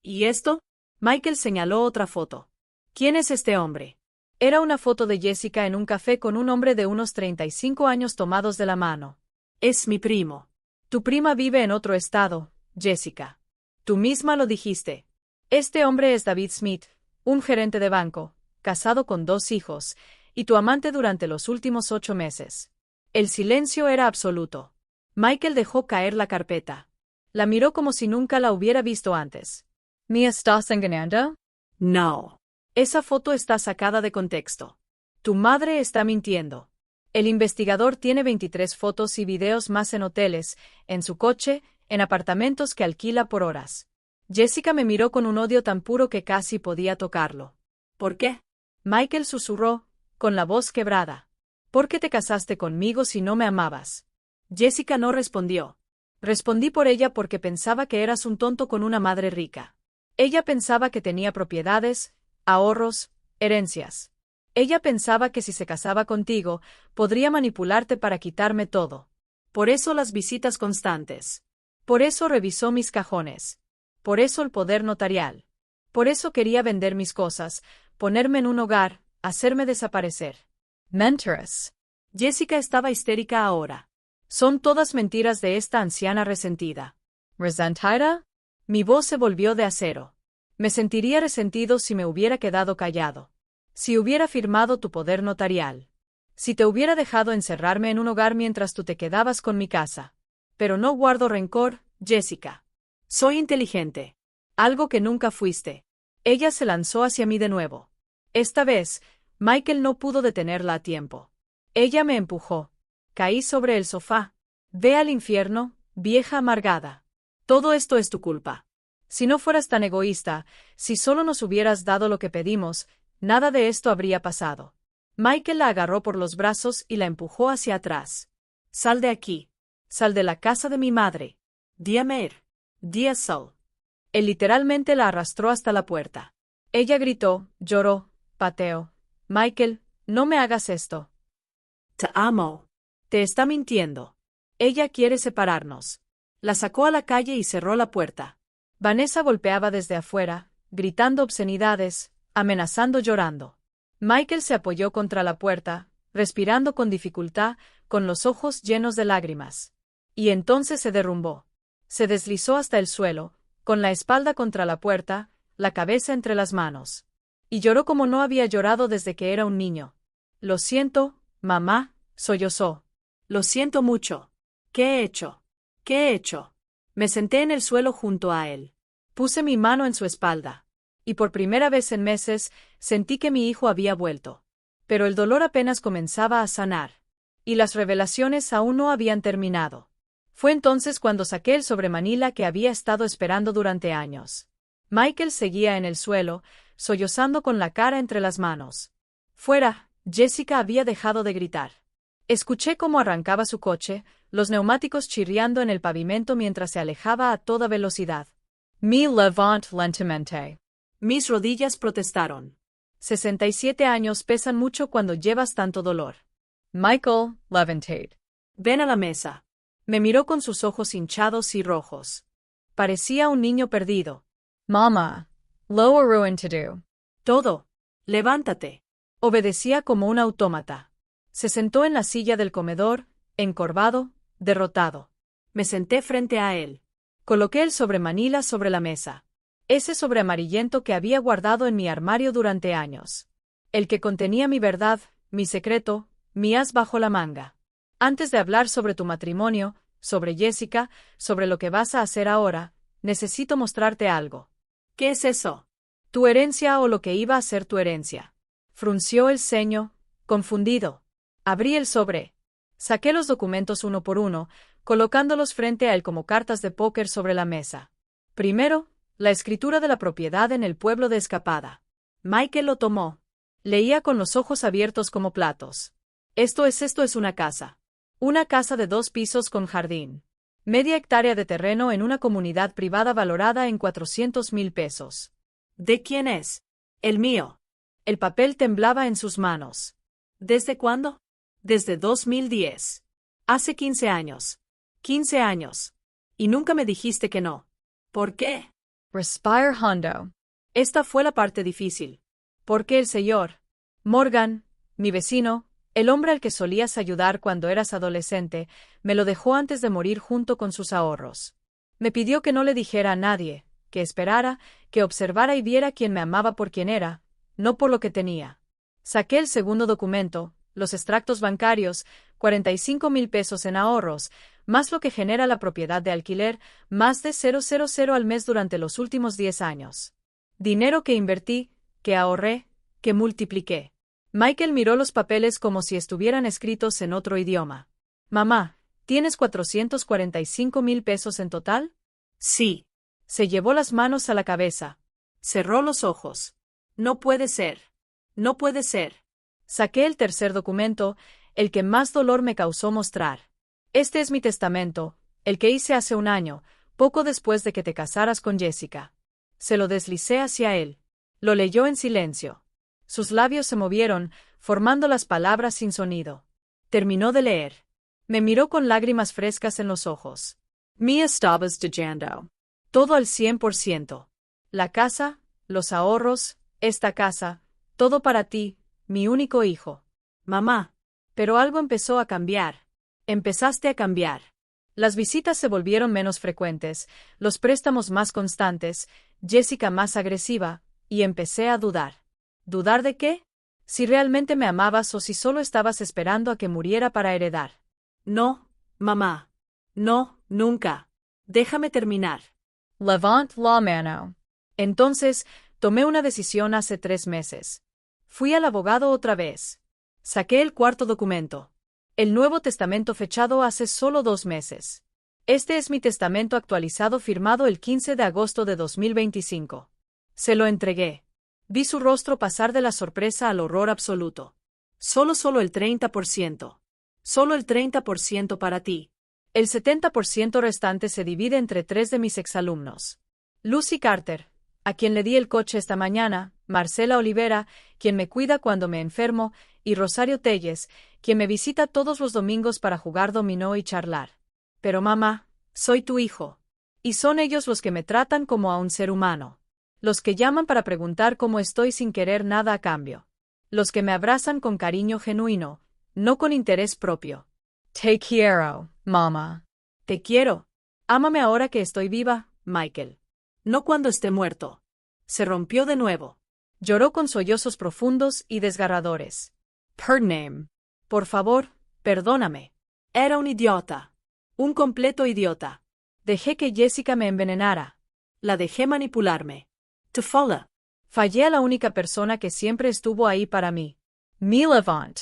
¿Y esto? Michael señaló otra foto. ¿Quién es este hombre? Era una foto de Jessica en un café con un hombre de unos 35 años tomados de la mano. Es mi primo. Tu prima vive en otro estado, Jessica. Tú misma lo dijiste. Este hombre es David Smith, un gerente de banco, casado con 2 hijos, y tu amante durante los últimos 8 meses. El silencio era absoluto. Michael dejó caer la carpeta. La miró como si nunca la hubiera visto antes. ¿Me estás engañando? No. Esa foto está sacada de contexto. Tu madre está mintiendo. El investigador tiene 23 fotos y videos más en hoteles, en su coche, en apartamentos que alquila por horas. Jessica me miró con un odio tan puro que casi podía tocarlo. ¿Por qué? Michael susurró, con la voz quebrada. ¿Por qué te casaste conmigo si no me amabas? Jessica no respondió. Respondí por ella porque pensaba que eras un tonto con una madre rica. Ella pensaba que tenía propiedades, ahorros, herencias. Ella pensaba que si se casaba contigo, podría manipularte para quitarme todo. Por eso las visitas constantes. Por eso revisó mis cajones. Por eso el poder notarial. Por eso quería vender mis cosas, ponerme en un hogar, hacerme desaparecer. Mentiras. Jessica estaba histérica ahora. Son todas mentiras de esta anciana resentida. ¿Resentida? Mi voz se volvió de acero. Me sentiría resentido si me hubiera quedado callado. Si hubiera firmado tu poder notarial. Si te hubiera dejado encerrarme en un hogar mientras tú te quedabas con mi casa. Pero no guardo rencor, Jessica. Soy inteligente. Algo que nunca fuiste. Ella se lanzó hacia mí de nuevo. Esta vez, Michael no pudo detenerla a tiempo. Ella me empujó. Caí sobre el sofá. Ve al infierno, vieja amargada. Todo esto es tu culpa. Si no fueras tan egoísta, si solo nos hubieras dado lo que pedimos, nada de esto habría pasado. Michael la agarró por los brazos y la empujó hacia atrás. Sal de aquí. Sal de la casa de mi madre. Diamer. Diesel. Él literalmente la arrastró hasta la puerta. Ella gritó, lloró, pateó. Michael, no me hagas esto. Te amo. Te está mintiendo. Ella quiere separarnos. La sacó a la calle y cerró la puerta. Vanessa golpeaba desde afuera, gritando obscenidades, amenazando llorando. Michael se apoyó contra la puerta, respirando con dificultad, con los ojos llenos de lágrimas. Y entonces se derrumbó. Se deslizó hasta el suelo, con la espalda contra la puerta, la cabeza entre las manos. Y lloró como no había llorado desde que era un niño. Lo siento, mamá, sollozó. Lo siento mucho. ¿Qué he hecho? ¿Qué he hecho? Me senté en el suelo junto a él. Puse mi mano en su espalda. Y por primera vez en meses, sentí que mi hijo había vuelto. Pero el dolor apenas comenzaba a sanar. Y las revelaciones aún no habían terminado. Fue entonces cuando saqué el sobremanila que había estado esperando durante años. Michael seguía en el suelo, sollozando con la cara entre las manos. Fuera, Jessica había dejado de gritar. Escuché cómo arrancaba su coche, los neumáticos chirriando en el pavimento mientras se alejaba a toda velocidad. Me levant lentamente. Mis rodillas protestaron. 67 años pesan mucho cuando llevas tanto dolor. Michael, levantate. Ven a la mesa. Me miró con sus ojos hinchados y rojos. Parecía un niño perdido. Mama, lo ruin to do. Todo. Levántate. Obedecía como un autómata. Se sentó en la silla del comedor, encorvado, derrotado. Me senté frente a él. Coloqué el sobremanila sobre la mesa. Ese sobre amarillento que había guardado en mi armario durante años. El que contenía mi verdad, mi secreto, mi as bajo la manga. Antes de hablar sobre tu matrimonio, sobre Jessica, sobre lo que vas a hacer ahora, necesito mostrarte algo. ¿Qué es eso? Tu herencia o lo que iba a ser tu herencia. Frunció el ceño, confundido. Abrí el sobre. Saqué los documentos uno por uno, colocándolos frente a él como cartas de póker sobre la mesa. Primero, la escritura de la propiedad en el pueblo de Escapada. Michael lo tomó. Leía con los ojos abiertos como platos. Esto es una casa. Una casa de 2 pisos con jardín. Media hectárea de terreno en una comunidad privada valorada en 400,000 pesos. ¿De quién es? El mío. El papel temblaba en sus manos. ¿Desde cuándo? Desde 2010. Hace 15 años. 15 años. Y nunca me dijiste que no. ¿Por qué? Respire hondo. Esta fue la parte difícil. Porque el señor Morgan, mi vecino, el hombre al que solías ayudar cuando eras adolescente, me lo dejó antes de morir junto con sus ahorros. Me pidió que no le dijera a nadie, que esperara, que observara y viera quién me amaba por quien era, no por lo que tenía. Saqué el segundo documento, los extractos bancarios, 45,000 pesos en ahorros, más lo que genera la propiedad de alquiler, más de 000 al mes durante los últimos 10 años. Dinero que invertí, que ahorré, que multipliqué. Michael miró los papeles como si estuvieran escritos en otro idioma. Mamá, ¿tienes 445,000 pesos en total? Sí. Se llevó las manos a la cabeza. Cerró los ojos. No puede ser. No puede ser. Saqué el tercer documento, el que más dolor me causó mostrar. Este es mi testamento, el que hice hace un año, poco después de que te casaras con Jessica. Se lo deslicé hacia él. Lo leyó en silencio. Sus labios se movieron, formando las palabras sin sonido. Terminó de leer. Me miró con lágrimas frescas en los ojos. Me estabas dejando. Todo al 100%. La casa, los ahorros, esta casa, todo para ti, mi único hijo. Mamá. Pero algo empezó a cambiar. Empezaste a cambiar. Las visitas se volvieron menos frecuentes, los préstamos más constantes, Jessica más agresiva, y empecé a dudar. ¿Dudar de qué? Si realmente me amabas o si solo estabas esperando a que muriera para heredar. No, mamá. No, nunca. Déjame terminar. Levant la mano. Entonces, tomé una decisión hace 3 meses. Fui al abogado otra vez. Saqué el cuarto documento. El Nuevo Testamento fechado hace solo 2 meses. Este es mi testamento actualizado firmado el 15 de agosto de 2025. Se lo entregué. Vi su rostro pasar de la sorpresa al horror absoluto. Solo el 30%. Solo el 30% para ti. El 70% restante se divide entre 3 de mis exalumnos. Lucy Carter, a quien le di el coche esta mañana, Marcela Olivera, quien me cuida cuando me enfermo, y Rosario Telles, quien me visita todos los domingos para jugar dominó y charlar. Pero mamá, soy tu hijo. Y son ellos los que me tratan como a un ser humano. Los que llaman para preguntar cómo estoy sin querer nada a cambio. Los que me abrazan con cariño genuino, no con interés propio. Te quiero, mamá. Te quiero. Ámame ahora que estoy viva, Michael. No cuando esté muerto. Se rompió de nuevo. Lloró con sollozos profundos y desgarradores. Perdóname. Por favor, perdóname. Era un idiota. Un completo idiota. Dejé que Jessica me envenenara. La dejé manipularme. Te falla. Fallé a la única persona que siempre estuvo ahí para mí. Me levant.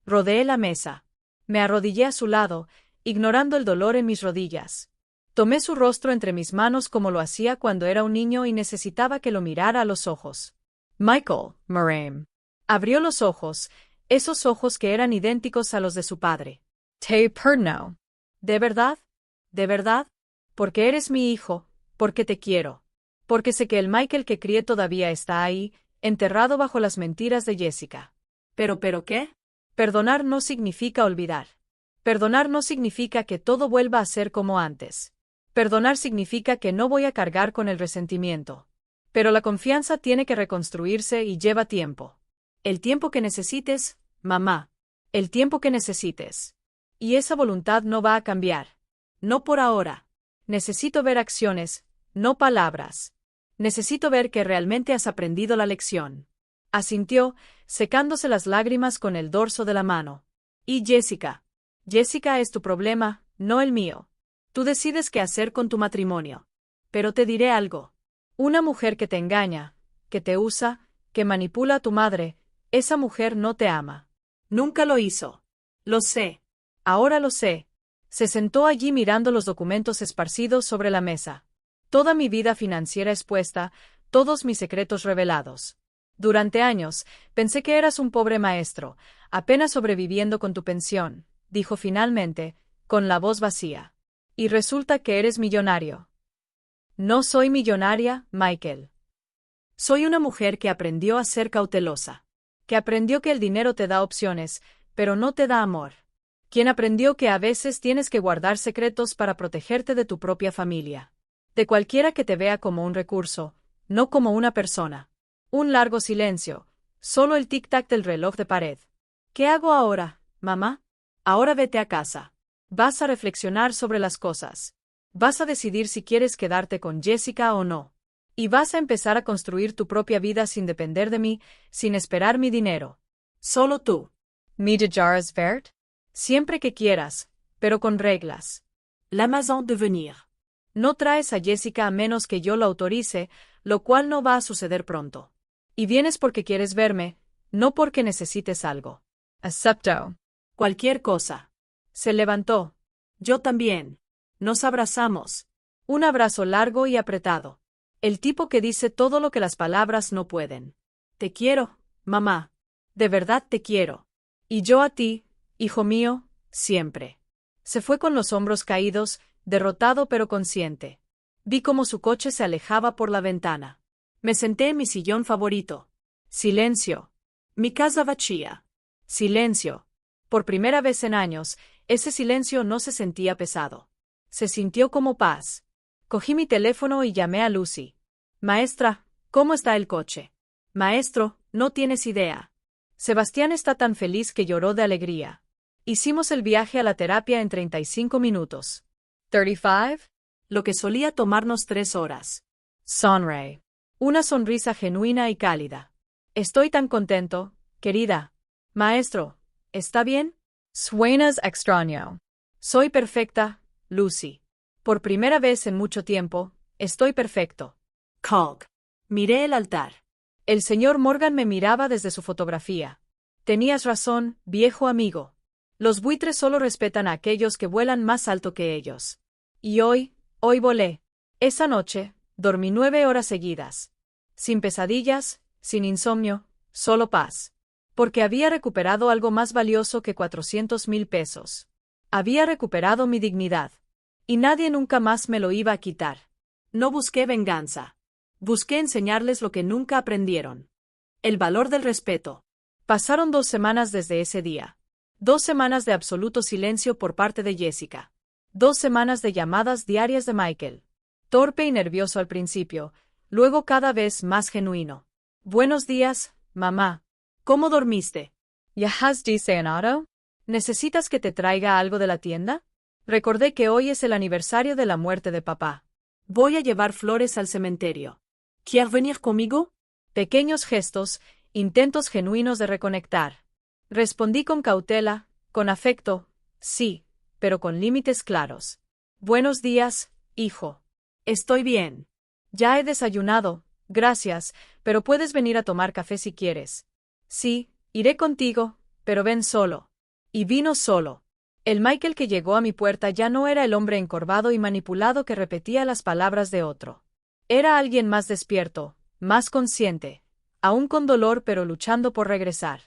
Rodeé la mesa. Me arrodillé a su lado, ignorando el dolor en mis rodillas. Tomé su rostro entre mis manos como lo hacía cuando era un niño y necesitaba que lo mirara a los ojos. Michael, Maraim. Abrió los ojos, esos ojos que eran idénticos a los de su padre. Te perdono. ¿De verdad? ¿De verdad? Porque eres mi hijo, porque te quiero. Porque sé que el Michael que crié todavía está ahí, enterrado bajo las mentiras de Jessica. ¿Pero qué? Perdonar no significa olvidar. Perdonar no significa que todo vuelva a ser como antes. Perdonar significa que no voy a cargar con el resentimiento. Pero la confianza tiene que reconstruirse y lleva tiempo. El tiempo que necesites, mamá. El tiempo que necesites. Y esa voluntad no va a cambiar. No por ahora. Necesito ver acciones, no palabras. Necesito ver que realmente has aprendido la lección. Asintió, secándose las lágrimas con el dorso de la mano. Y Jessica. Jessica es tu problema, no el mío. Tú decides qué hacer con tu matrimonio. Pero te diré algo. Una mujer que te engaña, que te usa, que manipula a tu madre, esa mujer no te ama. Nunca lo hizo. Lo sé. Ahora lo sé. Se sentó allí mirando los documentos esparcidos sobre la mesa. Toda mi vida financiera expuesta, todos mis secretos revelados. Durante años, pensé que eras un pobre maestro, apenas sobreviviendo con tu pensión, dijo finalmente, con la voz vacía. Y resulta que eres millonario. No soy millonaria, Michael. Soy una mujer que aprendió a ser cautelosa. Que aprendió que el dinero te da opciones, pero no te da amor. Quien aprendió que a veces tienes que guardar secretos para protegerte de tu propia familia. De cualquiera que te vea como un recurso, no como una persona. Un largo silencio, solo el tic-tac del reloj de pared. ¿Qué hago ahora, mamá? Ahora vete a casa. Vas a reflexionar sobre las cosas. Vas a decidir si quieres quedarte con Jessica o no. Y vas a empezar a construir tu propia vida sin depender de mí, sin esperar mi dinero. Solo tú. Mi Jaras Vert? Siempre que quieras, pero con reglas. La maison de venir. No traes a Jessica a menos que yo lo autorice, lo cual no va a suceder pronto. Y vienes porque quieres verme, no porque necesites algo. Acepto. Cualquier cosa. Se levantó. Yo también. Nos abrazamos. Un abrazo largo y apretado. El tipo que dice todo lo que las palabras no pueden. Te quiero, mamá. De verdad te quiero. Y yo a ti, hijo mío, siempre. Se fue con los hombros caídos, derrotado pero consciente. Vi cómo su coche se alejaba por la ventana. Me senté en mi sillón favorito. Silencio. Mi casa vacía. Silencio. Por primera vez en años, ese silencio no se sentía pesado. Se sintió como paz. Cogí mi teléfono y llamé a Lucy. Maestra, ¿cómo está el coche? Maestro, no tienes idea. Sebastián está tan feliz que lloró de alegría. Hicimos el viaje a la terapia en 35 minutos. 35? Lo que solía tomarnos 3 horas. Sonríe. Una sonrisa genuina y cálida. Estoy tan contento, querida. Maestro, ¿está bien? Suenas extraño. Soy perfecta, Lucy. Por primera vez en mucho tiempo, estoy perfecto. Cog. Miré el altar. El señor Morgan me miraba desde su fotografía. Tenías razón, viejo amigo. Los buitres solo respetan a aquellos que vuelan más alto que ellos. Y hoy volé. Esa noche, dormí 9 horas seguidas. Sin pesadillas, sin insomnio, solo paz. Porque había recuperado algo más valioso que 400,000 pesos. Había recuperado mi dignidad. Y nadie nunca más me lo iba a quitar. No busqué venganza. Busqué enseñarles lo que nunca aprendieron. El valor del respeto. Pasaron 2 semanas desde ese día. 2 semanas de absoluto silencio por parte de Jessica. 2 semanas de llamadas diarias de Michael. Torpe y nervioso al principio, luego cada vez más genuino. Buenos días, mamá. ¿Cómo dormiste? ¿Ya has desayunado? ¿Necesitas que te traiga algo de la tienda? Recordé que hoy es el aniversario de la muerte de papá. Voy a llevar flores al cementerio. ¿Quieres venir conmigo? Pequeños gestos, intentos genuinos de reconectar. Respondí con cautela, con afecto, sí, pero con límites claros. Buenos días, hijo. Estoy bien. Ya he desayunado, gracias, pero puedes venir a tomar café si quieres. Sí, iré contigo, pero ven solo. Y vino solo. El Michael que llegó a mi puerta ya no era el hombre encorvado y manipulado que repetía las palabras de otro. Era alguien más despierto, más consciente, aún con dolor pero luchando por regresar.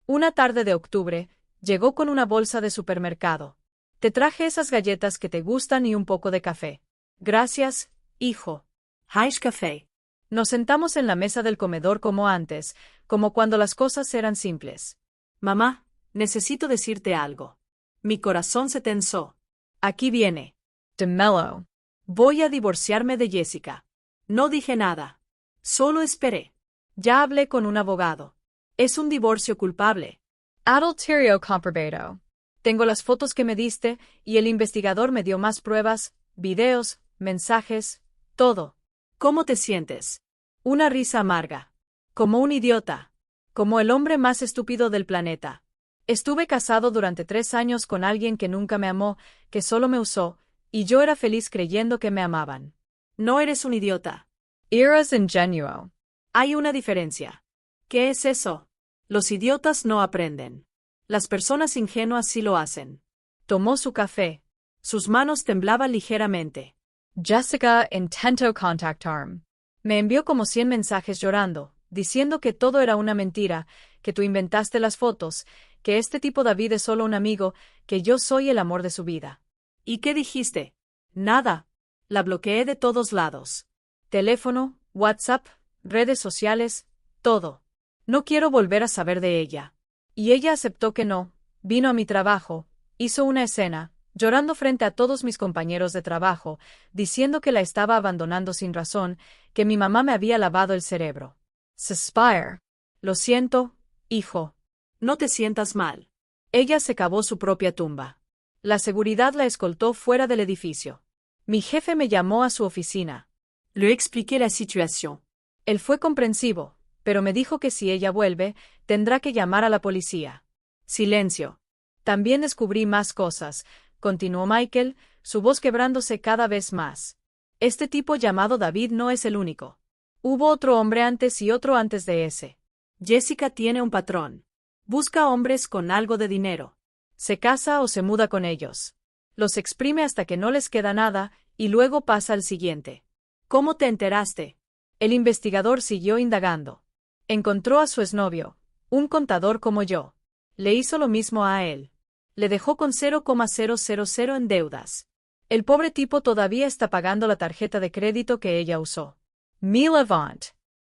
Una tarde de octubre, llegó con una bolsa de supermercado. Te traje esas galletas que te gustan y un poco de café. Gracias, hijo. Heiß café. Nos sentamos en la mesa del comedor como antes, como cuando las cosas eran simples. Mamá, necesito decirte algo. Mi corazón se tensó. Aquí viene. DeMello. Voy a divorciarme de Jessica. No dije nada. Solo esperé. Ya hablé con un abogado. Es un divorcio culpable. Adulterio comprobado. Tengo las fotos que me diste, y el investigador me dio más pruebas, videos, mensajes, todo. ¿Cómo te sientes? Una risa amarga. Como un idiota. Como el hombre más estúpido del planeta. Estuve casado durante 3 años con alguien que nunca me amó, que solo me usó, y yo era feliz creyendo que me amaban. No eres un idiota. Eres ingenuo. Hay una diferencia. ¿Qué es eso? Los idiotas no aprenden. Las personas ingenuas sí lo hacen. Tomó su café. Sus manos temblaban ligeramente. Jessica intento contactarme. Me envió como 100 mensajes llorando, diciendo que todo era una mentira, que tú inventaste las fotos, que este tipo David es solo un amigo, que yo soy el amor de su vida. ¿Y qué dijiste? Nada. La bloqueé de todos lados. Teléfono, WhatsApp, redes sociales, todo. No quiero volver a saber de ella. Y ella aceptó que no, vino a mi trabajo, hizo una escena, llorando frente a todos mis compañeros de trabajo, diciendo que la estaba abandonando sin razón, que mi mamá me había lavado el cerebro. Suspire. Lo siento, hijo. No te sientas mal. Ella se cavó su propia tumba. La seguridad la escoltó fuera del edificio. Mi jefe me llamó a su oficina. Le expliqué la situación. Él fue comprensivo, pero me dijo que si ella vuelve, tendrá que llamar a la policía. Silencio. También descubrí más cosas, continuó Michael, su voz quebrándose cada vez más. Este tipo llamado David no es el único. Hubo otro hombre antes y otro antes de ese. Jessica tiene un patrón. Busca hombres con algo de dinero. Se casa o se muda con ellos. Los exprime hasta que no les queda nada, y luego pasa al siguiente. ¿Cómo te enteraste? El investigador siguió indagando. Encontró a su exnovio, un contador como yo. Le hizo lo mismo a él. Le dejó con 0,000 en deudas. El pobre tipo todavía está pagando la tarjeta de crédito que ella usó. Me levant.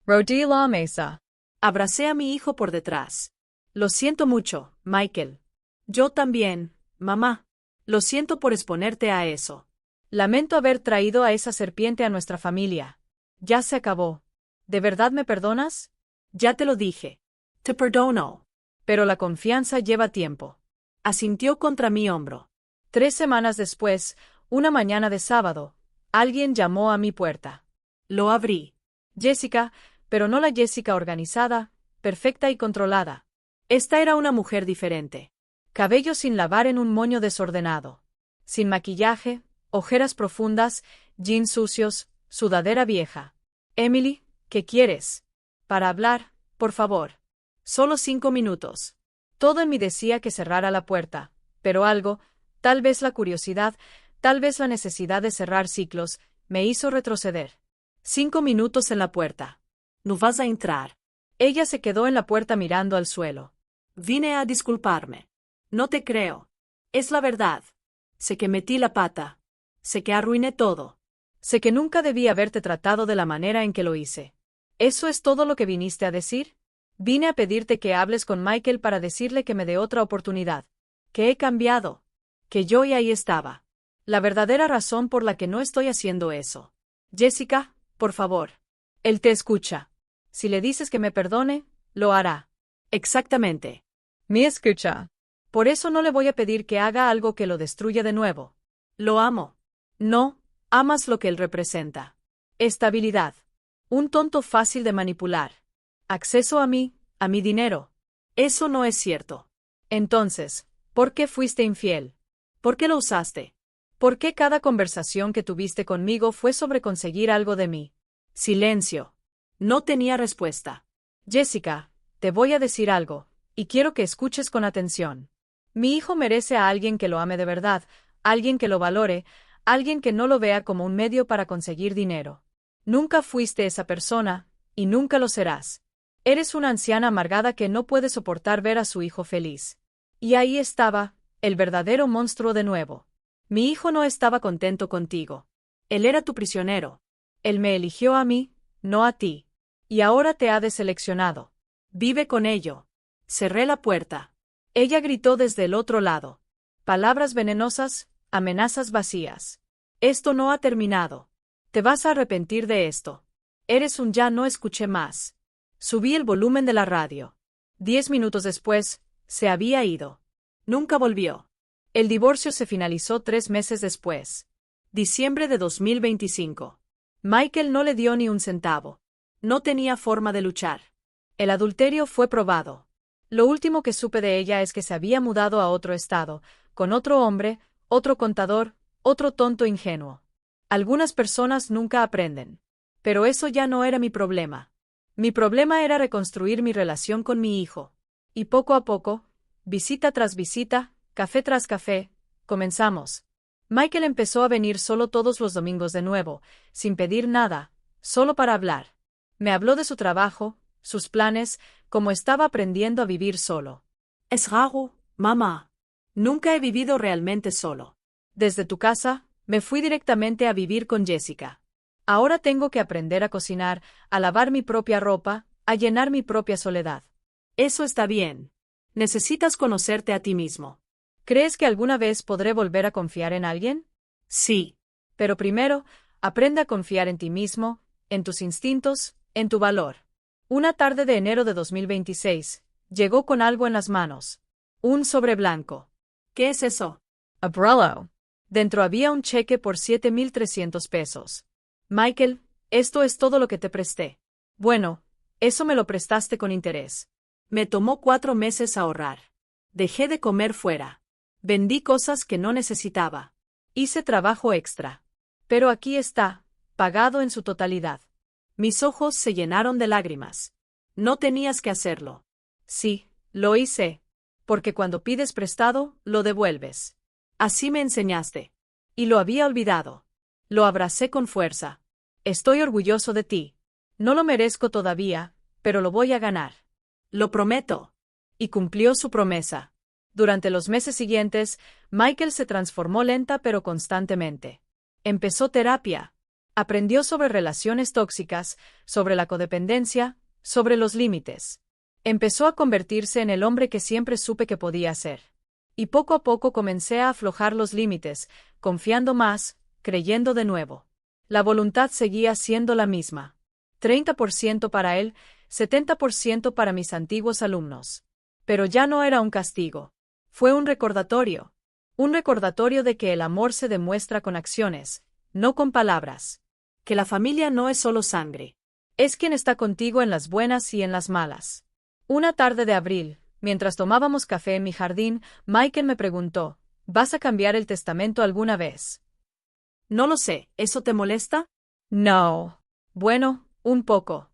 Rodí la mesa. Abracé a mi hijo por detrás. Lo siento mucho, Michael. Yo también, mamá. Lo siento por exponerte a eso. Lamento haber traído a esa serpiente a nuestra familia. Ya se acabó. ¿De verdad me perdonas? Ya te lo dije. Te perdono. Pero la confianza lleva tiempo. Asintió contra mi hombro. 3 semanas después, una mañana de sábado, alguien llamó a mi puerta. Lo abrí. Jessica, pero no la Jessica organizada, perfecta y controlada. Esta era una mujer diferente. Cabello sin lavar en un moño desordenado. Sin maquillaje, ojeras profundas, jeans sucios, sudadera vieja. Emily, ¿qué quieres? Para hablar, por favor. Solo 5 minutos. Todo en mí decía que cerrara la puerta, pero algo, tal vez la curiosidad, tal vez la necesidad de cerrar ciclos, me hizo retroceder. 5 minutos en la puerta. No vas a entrar. Ella se quedó en la puerta mirando al suelo. Vine a disculparme. No te creo. Es la verdad. Sé que metí la pata. Sé que arruiné todo. Sé que nunca debí haberte tratado de la manera en que lo hice. ¿Eso es todo lo que viniste a decir? Vine a pedirte que hables con Michael para decirle que me dé otra oportunidad. Que he cambiado. Que yo y ahí estaba. La verdadera razón por la que no estoy haciendo eso. Jessica, por favor. Él te escucha. Si le dices que me perdone, lo hará. Exactamente. Me escucha. Por eso no le voy a pedir que haga algo que lo destruya de nuevo. Lo amo. No, amas lo que él representa. Estabilidad. Un tonto fácil de manipular. Acceso a mi dinero. Eso no es cierto. Entonces, ¿por qué fuiste infiel? ¿Por qué lo usaste? ¿Por qué cada conversación que tuviste conmigo fue sobre conseguir algo de mí? Silencio. No tenía respuesta. Jessica, te voy a decir algo, y quiero que escuches con atención. Mi hijo merece a alguien que lo ame de verdad, alguien que lo valore, alguien que no lo vea como un medio para conseguir dinero. Nunca fuiste esa persona, y nunca lo serás. Eres una anciana amargada que no puede soportar ver a su hijo feliz. Y ahí estaba, el verdadero monstruo de nuevo. Mi hijo no estaba contento contigo. Él era tu prisionero. Él me eligió a mí, no a ti. Y ahora te ha deseleccionado. Vive con ello. Cerré la puerta. Ella gritó desde el otro lado. Palabras venenosas, amenazas vacías. Esto no ha terminado. Te vas a arrepentir de esto. Eres un ya no escuché más. Subí el volumen de la radio. 10 minutos después, se había ido. Nunca volvió. El divorcio se finalizó 3 meses después. Diciembre de 2025. Michael no le dio ni un centavo. No tenía forma de luchar. El adulterio fue probado. Lo último que supe de ella es que se había mudado a otro estado, con otro hombre, otro contador, otro tonto ingenuo. Algunas personas nunca aprenden. Pero eso ya no era mi problema. Mi problema era reconstruir mi relación con mi hijo. Y poco a poco, visita tras visita, café tras café, Comenzamos. Michael empezó a venir solo todos los domingos de nuevo, sin pedir nada, solo para hablar. Me habló de su trabajo, sus planes, cómo estaba aprendiendo a vivir solo. Es raro, mamá. Nunca he vivido realmente solo. Desde tu casa, me fui directamente a vivir con Jessica. Ahora tengo que aprender a cocinar, a lavar mi propia ropa, a llenar mi propia soledad. Eso está bien. Necesitas conocerte a ti mismo. ¿Crees que alguna vez podré volver a confiar en alguien? Sí. Pero primero, aprende a confiar en ti mismo, en tus instintos, en tu valor. Una tarde de enero de 2026, llegó con algo en las manos. Un sobre blanco. ¿Qué es eso? A Brello. Dentro había un cheque por 7,300 pesos. Michael, esto es todo lo que te presté. Bueno, eso me lo prestaste con interés. Me tomó 4 meses ahorrar. Dejé de comer fuera. Vendí cosas que no necesitaba. Hice trabajo extra. Pero aquí está, pagado en su totalidad. Mis ojos se llenaron de lágrimas. No tenías que hacerlo. Sí, lo hice. Porque cuando pides prestado, lo devuelves. Así me enseñaste. Y lo había olvidado. Lo abracé con fuerza. Estoy orgulloso de ti. No lo merezco todavía, pero lo voy a ganar. Lo prometo. Y cumplió su promesa. Durante los meses siguientes, Michael se transformó lenta pero constantemente. Empezó terapia. Aprendió sobre relaciones tóxicas, sobre la codependencia, sobre los límites. Empezó a convertirse en el hombre que siempre supe que podía ser. Y poco a poco comencé a aflojar los límites, confiando más, creyendo de nuevo. La voluntad seguía siendo la misma. 30% para él, 70% para mis antiguos alumnos. Pero ya no era un castigo. Fue un recordatorio. Un recordatorio de que el amor se demuestra con acciones, no con palabras. Que la familia no es solo sangre. Es quien está contigo en las buenas y en las malas. Una tarde de abril, mientras tomábamos café en mi jardín, Michael me preguntó, ¿vas a cambiar el testamento alguna vez? No lo sé, ¿eso te molesta? No. Bueno, un poco.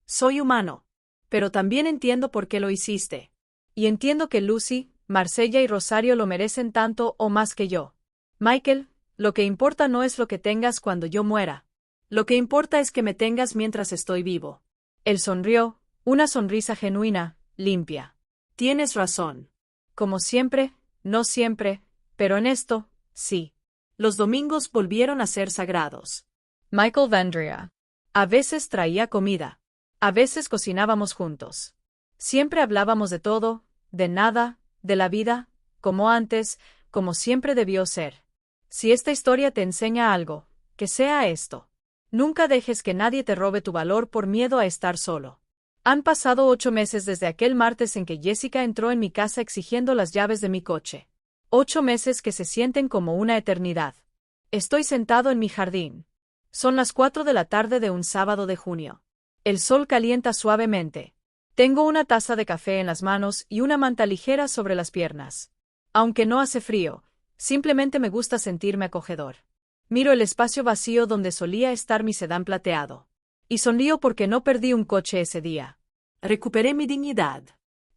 Soy humano. Pero también entiendo por qué lo hiciste. Y entiendo que Lucy, Marsella y Rosario lo merecen tanto o más que yo. Michael, lo que importa no es lo que tengas cuando yo muera. Lo que importa es que me tengas mientras estoy vivo. Él sonrió, una sonrisa genuina, limpia. Tienes razón. Como siempre, no siempre, pero en esto, sí. Los domingos volvieron a ser sagrados. Michael vendría. A veces traía comida. A veces cocinábamos juntos. Siempre hablábamos de todo, de nada, de la vida, como antes, como siempre debió ser. Si esta historia te enseña algo, que sea esto. Nunca dejes que nadie te robe tu valor por miedo a estar solo. Han pasado 8 meses desde aquel martes en que Jessica entró en mi casa exigiendo las llaves de mi coche. 8 meses que se sienten como una eternidad. Estoy sentado en mi jardín. Son las 4 de la tarde de un sábado de junio. El sol calienta suavemente. Tengo una taza de café en las manos y una manta ligera sobre las piernas. Aunque no hace frío, simplemente me gusta sentirme acogedor. Miro el espacio vacío donde solía estar mi sedán plateado. Y sonrío porque no perdí un coche ese día. Recuperé mi dignidad.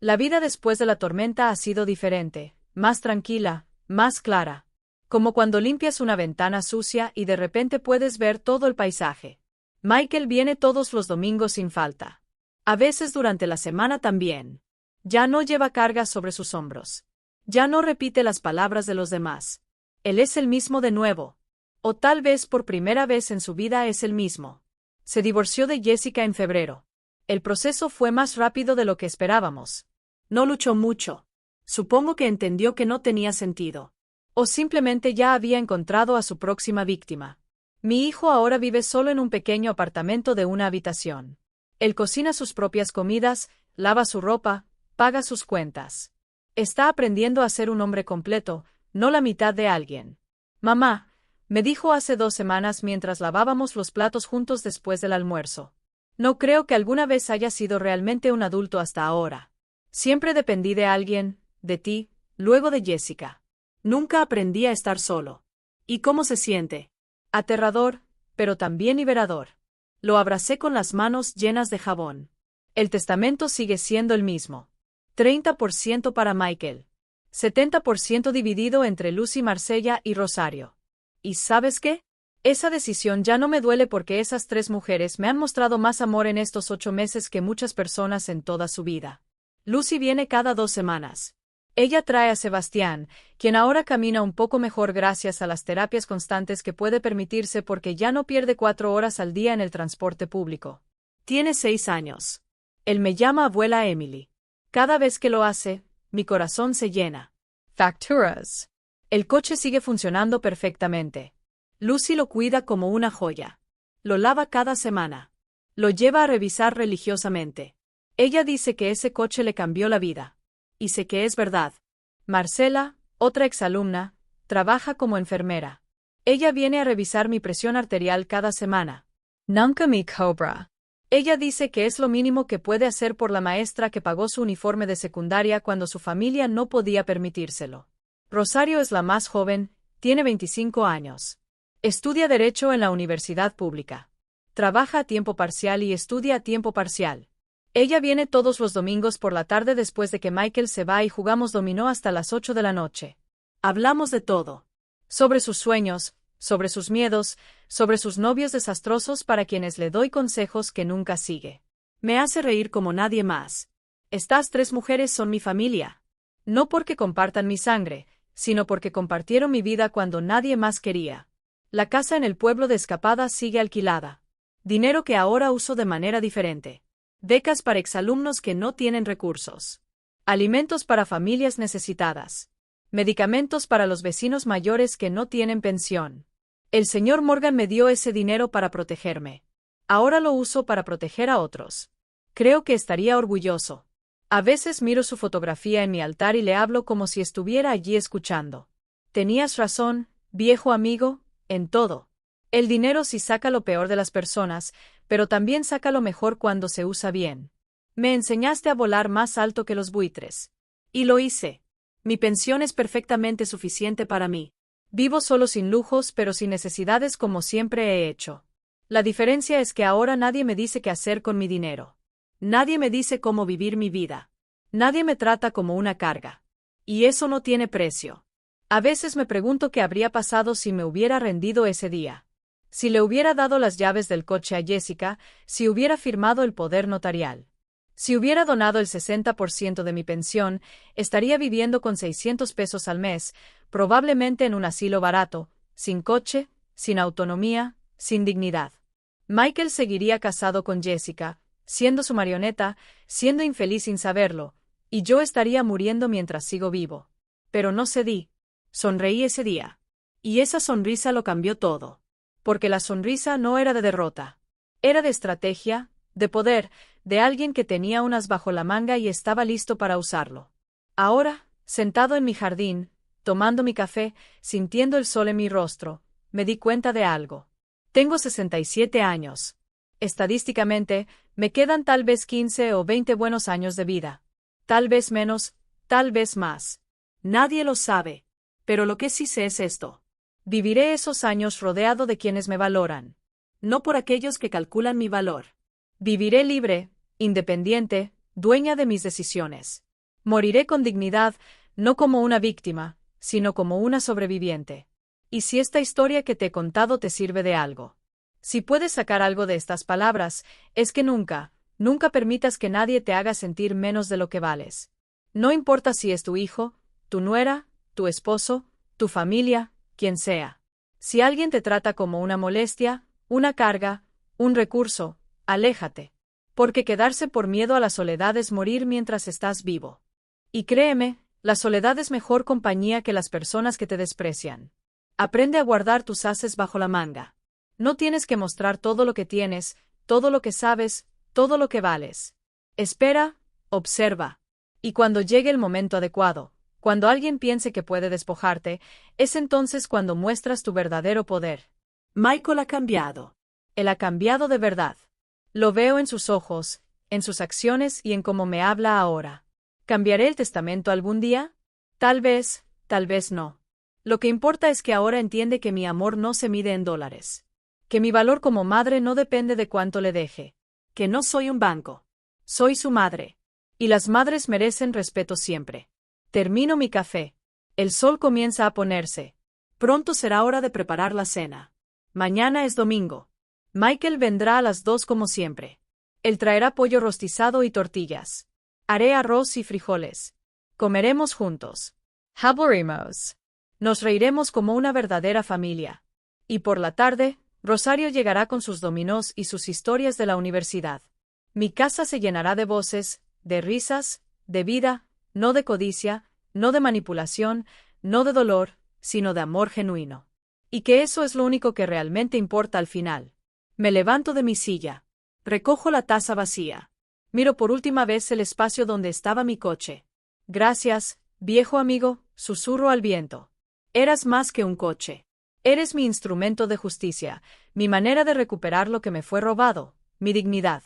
La vida después de la tormenta ha sido diferente, más tranquila, más clara. Como cuando limpias una ventana sucia y de repente puedes ver todo el paisaje. Michael viene todos los domingos sin falta. A veces durante la semana también. Ya no lleva cargas sobre sus hombros. Ya no repite las palabras de los demás. Él es el mismo de nuevo. O tal vez por primera vez en su vida es el mismo. Se divorció de Jessica en febrero. El proceso fue más rápido de lo que esperábamos. No luchó mucho. Supongo que entendió que no tenía sentido. O simplemente ya había encontrado a su próxima víctima. Mi hijo ahora vive solo en un pequeño apartamento de una habitación. Él cocina sus propias comidas, lava su ropa, paga sus cuentas. Está aprendiendo a ser un hombre completo, no la mitad de alguien. Mamá, me dijo hace 2 semanas mientras lavábamos los platos juntos después del almuerzo. No creo que alguna vez haya sido realmente un adulto hasta ahora. Siempre dependí de alguien, de ti, luego de Jessica. Nunca aprendí a estar solo. ¿Y cómo se siente? Aterrador, pero también liberador. Lo abracé con las manos llenas de jabón. El testamento sigue siendo el mismo. 30% para Michael. 70% dividido entre Lucy, Marsella y Rosario. ¿Y sabes qué? Esa decisión ya no me duele porque esas 3 mujeres me han mostrado más amor en estos 8 meses que muchas personas en toda su vida. Lucy viene cada 2 semanas. Ella trae a Sebastián, quien ahora camina un poco mejor gracias a las terapias constantes que puede permitirse porque ya no pierde 4 horas al día en el transporte público. Tiene 6 años. Él me llama abuela Emily. Cada vez que lo hace, mi corazón se llena. Facturas. El coche sigue funcionando perfectamente. Lucy lo cuida como una joya. Lo lava cada semana. Lo lleva a revisar religiosamente. Ella dice que ese coche le cambió la vida. Y sé que es verdad. Marcela, otra exalumna, trabaja como enfermera. Ella viene a revisar mi presión arterial cada semana. Nunca me cobra. Ella dice que es lo mínimo que puede hacer por la maestra que pagó su uniforme de secundaria cuando su familia no podía permitírselo. Rosario es la más joven, tiene 25 años. Estudia Derecho en la universidad pública. Trabaja a tiempo parcial y estudia a tiempo parcial. Ella viene todos los domingos por la tarde después de que Michael se va y jugamos dominó hasta las 8 de la noche. Hablamos de todo. Sobre sus sueños, sobre sus miedos, sobre sus novios desastrosos para quienes le doy consejos que nunca sigue. Me hace reír como nadie más. Estas 3 mujeres son mi familia. No porque compartan mi sangre, sino porque compartieron mi vida cuando nadie más quería. La casa en el pueblo de Escapada sigue alquilada. Dinero que ahora uso de manera diferente. Becas para exalumnos que no tienen recursos. Alimentos para familias necesitadas. Medicamentos para los vecinos mayores que no tienen pensión. El señor Morgan me dio ese dinero para protegerme. Ahora lo uso para proteger a otros. Creo que estaría orgulloso. A veces miro su fotografía en mi altar y le hablo como si estuviera allí escuchando. Tenías razón, viejo amigo, en todo. El dinero sí saca lo peor de las personas, pero también saca lo mejor cuando se usa bien. Me enseñaste a volar más alto que los buitres. Y lo hice. Mi pensión es perfectamente suficiente para mí. Vivo solo sin lujos pero sin necesidades como siempre he hecho. La diferencia es que ahora nadie me dice qué hacer con mi dinero. Nadie me dice cómo vivir mi vida. Nadie me trata como una carga. Y eso no tiene precio. A veces me pregunto qué habría pasado si me hubiera rendido ese día. Si le hubiera dado las llaves del coche a Jessica, si hubiera firmado el poder notarial. Si hubiera donado el 60% de mi pensión, estaría viviendo con 600 pesos al mes, probablemente en un asilo barato, sin coche, sin autonomía, sin dignidad. Michael seguiría casado con Jessica, siendo su marioneta, siendo infeliz sin saberlo, y yo estaría muriendo mientras sigo vivo. Pero no cedí. Sonreí ese día. Y esa sonrisa lo cambió todo. Porque la sonrisa no era de derrota. Era de estrategia, de poder, de alguien que tenía un as bajo la manga y estaba listo para usarlo. Ahora, sentado en mi jardín, tomando mi café, sintiendo el sol en mi rostro, me di cuenta de algo. Tengo 67 años. Estadísticamente, me quedan tal vez 15 o 20 buenos años de vida. Tal vez menos, tal vez más. Nadie lo sabe. Pero lo que sí sé es esto. Viviré esos años rodeado de quienes me valoran. No por aquellos que calculan mi valor. Viviré libre, independiente, dueña de mis decisiones. Moriré con dignidad, no como una víctima, sino como una sobreviviente. Y si esta historia que te he contado te sirve de algo. Si puedes sacar algo de estas palabras, es que nunca, nunca permitas que nadie te haga sentir menos de lo que vales. No importa si es tu hijo, tu nuera, tu esposo, tu familia, quien sea. Si alguien te trata como una molestia, una carga, un recurso, aléjate. Porque quedarse por miedo a la soledad es morir mientras estás vivo. Y créeme, la soledad es mejor compañía que las personas que te desprecian. Aprende a guardar tus ases bajo la manga. No tienes que mostrar todo lo que tienes, todo lo que sabes, todo lo que vales. Espera, observa. Y cuando llegue el momento adecuado, cuando alguien piense que puede despojarte, es entonces cuando muestras tu verdadero poder. Michael ha cambiado. Él ha cambiado de verdad. Lo veo en sus ojos, en sus acciones y en cómo me habla ahora. ¿Cambiaré el testamento algún día? Tal vez no. Lo que importa es que ahora entiende que mi amor no se mide en dólares. Que mi valor como madre no depende de cuánto le deje. Que no soy un banco. Soy su madre. Y las madres merecen respeto siempre. Termino mi café. El sol comienza a ponerse. Pronto será hora de preparar la cena. Mañana es domingo. Michael vendrá a las 2 como siempre. Él traerá pollo rostizado y tortillas. Haré arroz y frijoles. Comeremos juntos. Hablaremos. Nos reiremos como una verdadera familia. Y por la tarde, Rosario llegará con sus dominós y sus historias de la universidad. Mi casa se llenará de voces, de risas, de vida, no de codicia, no de manipulación, no de dolor, sino de amor genuino. Y que eso es lo único que realmente importa al final. Me levanto de mi silla. Recojo la taza vacía. Miro por última vez el espacio donde estaba mi coche. Gracias, viejo amigo, susurro al viento. Eras más que un coche. Eres mi instrumento de justicia, mi manera de recuperar lo que me fue robado, mi dignidad.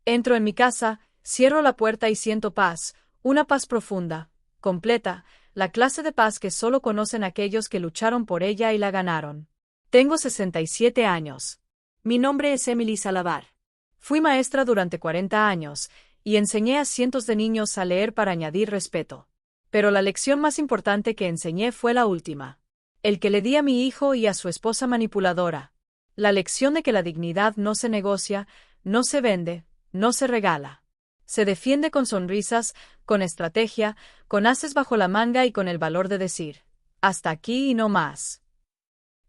Entro en mi casa, cierro la puerta y siento paz, una paz profunda, completa, la clase de paz que solo conocen aquellos que lucharon por ella y la ganaron. Tengo 67 años. Mi nombre es Emily Salavar. Fui maestra durante 40 años, y enseñé a cientos de niños a leer para añadir respeto. Pero la lección más importante que enseñé fue la última. El que le di a mi hijo y a su esposa manipuladora. La lección de que la dignidad no se negocia, no se vende, no se regala. Se defiende con sonrisas, con estrategia, con ases bajo la manga y con el valor de decir, hasta aquí y no más.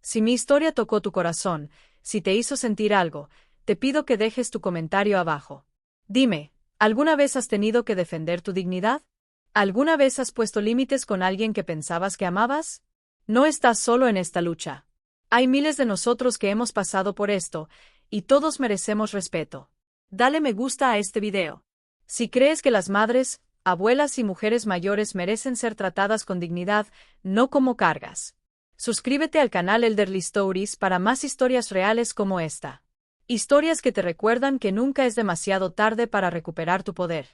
Si mi historia tocó tu corazón, si te hizo sentir algo, te pido que dejes tu comentario abajo. Dime, ¿alguna vez has tenido que defender tu dignidad? ¿Alguna vez has puesto límites con alguien que pensabas que amabas? No estás solo en esta lucha. Hay miles de nosotros que hemos pasado por esto, y todos merecemos respeto. Dale me gusta a este video. Si crees que las madres, abuelas y mujeres mayores merecen ser tratadas con dignidad, no como cargas. Suscríbete al canal Elderly Stories para más historias reales como esta. Historias que te recuerdan que nunca es demasiado tarde para recuperar tu poder.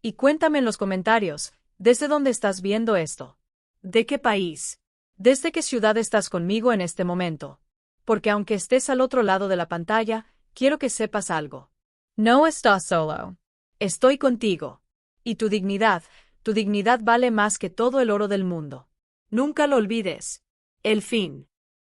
Y cuéntame en los comentarios, ¿desde dónde estás viendo esto? ¿De qué país? ¿Desde qué ciudad estás conmigo en este momento? Porque aunque estés al otro lado de la pantalla, quiero que sepas algo. No estás solo. Estoy contigo. Y tu dignidad vale más que todo el oro del mundo. Nunca lo olvides. El fin.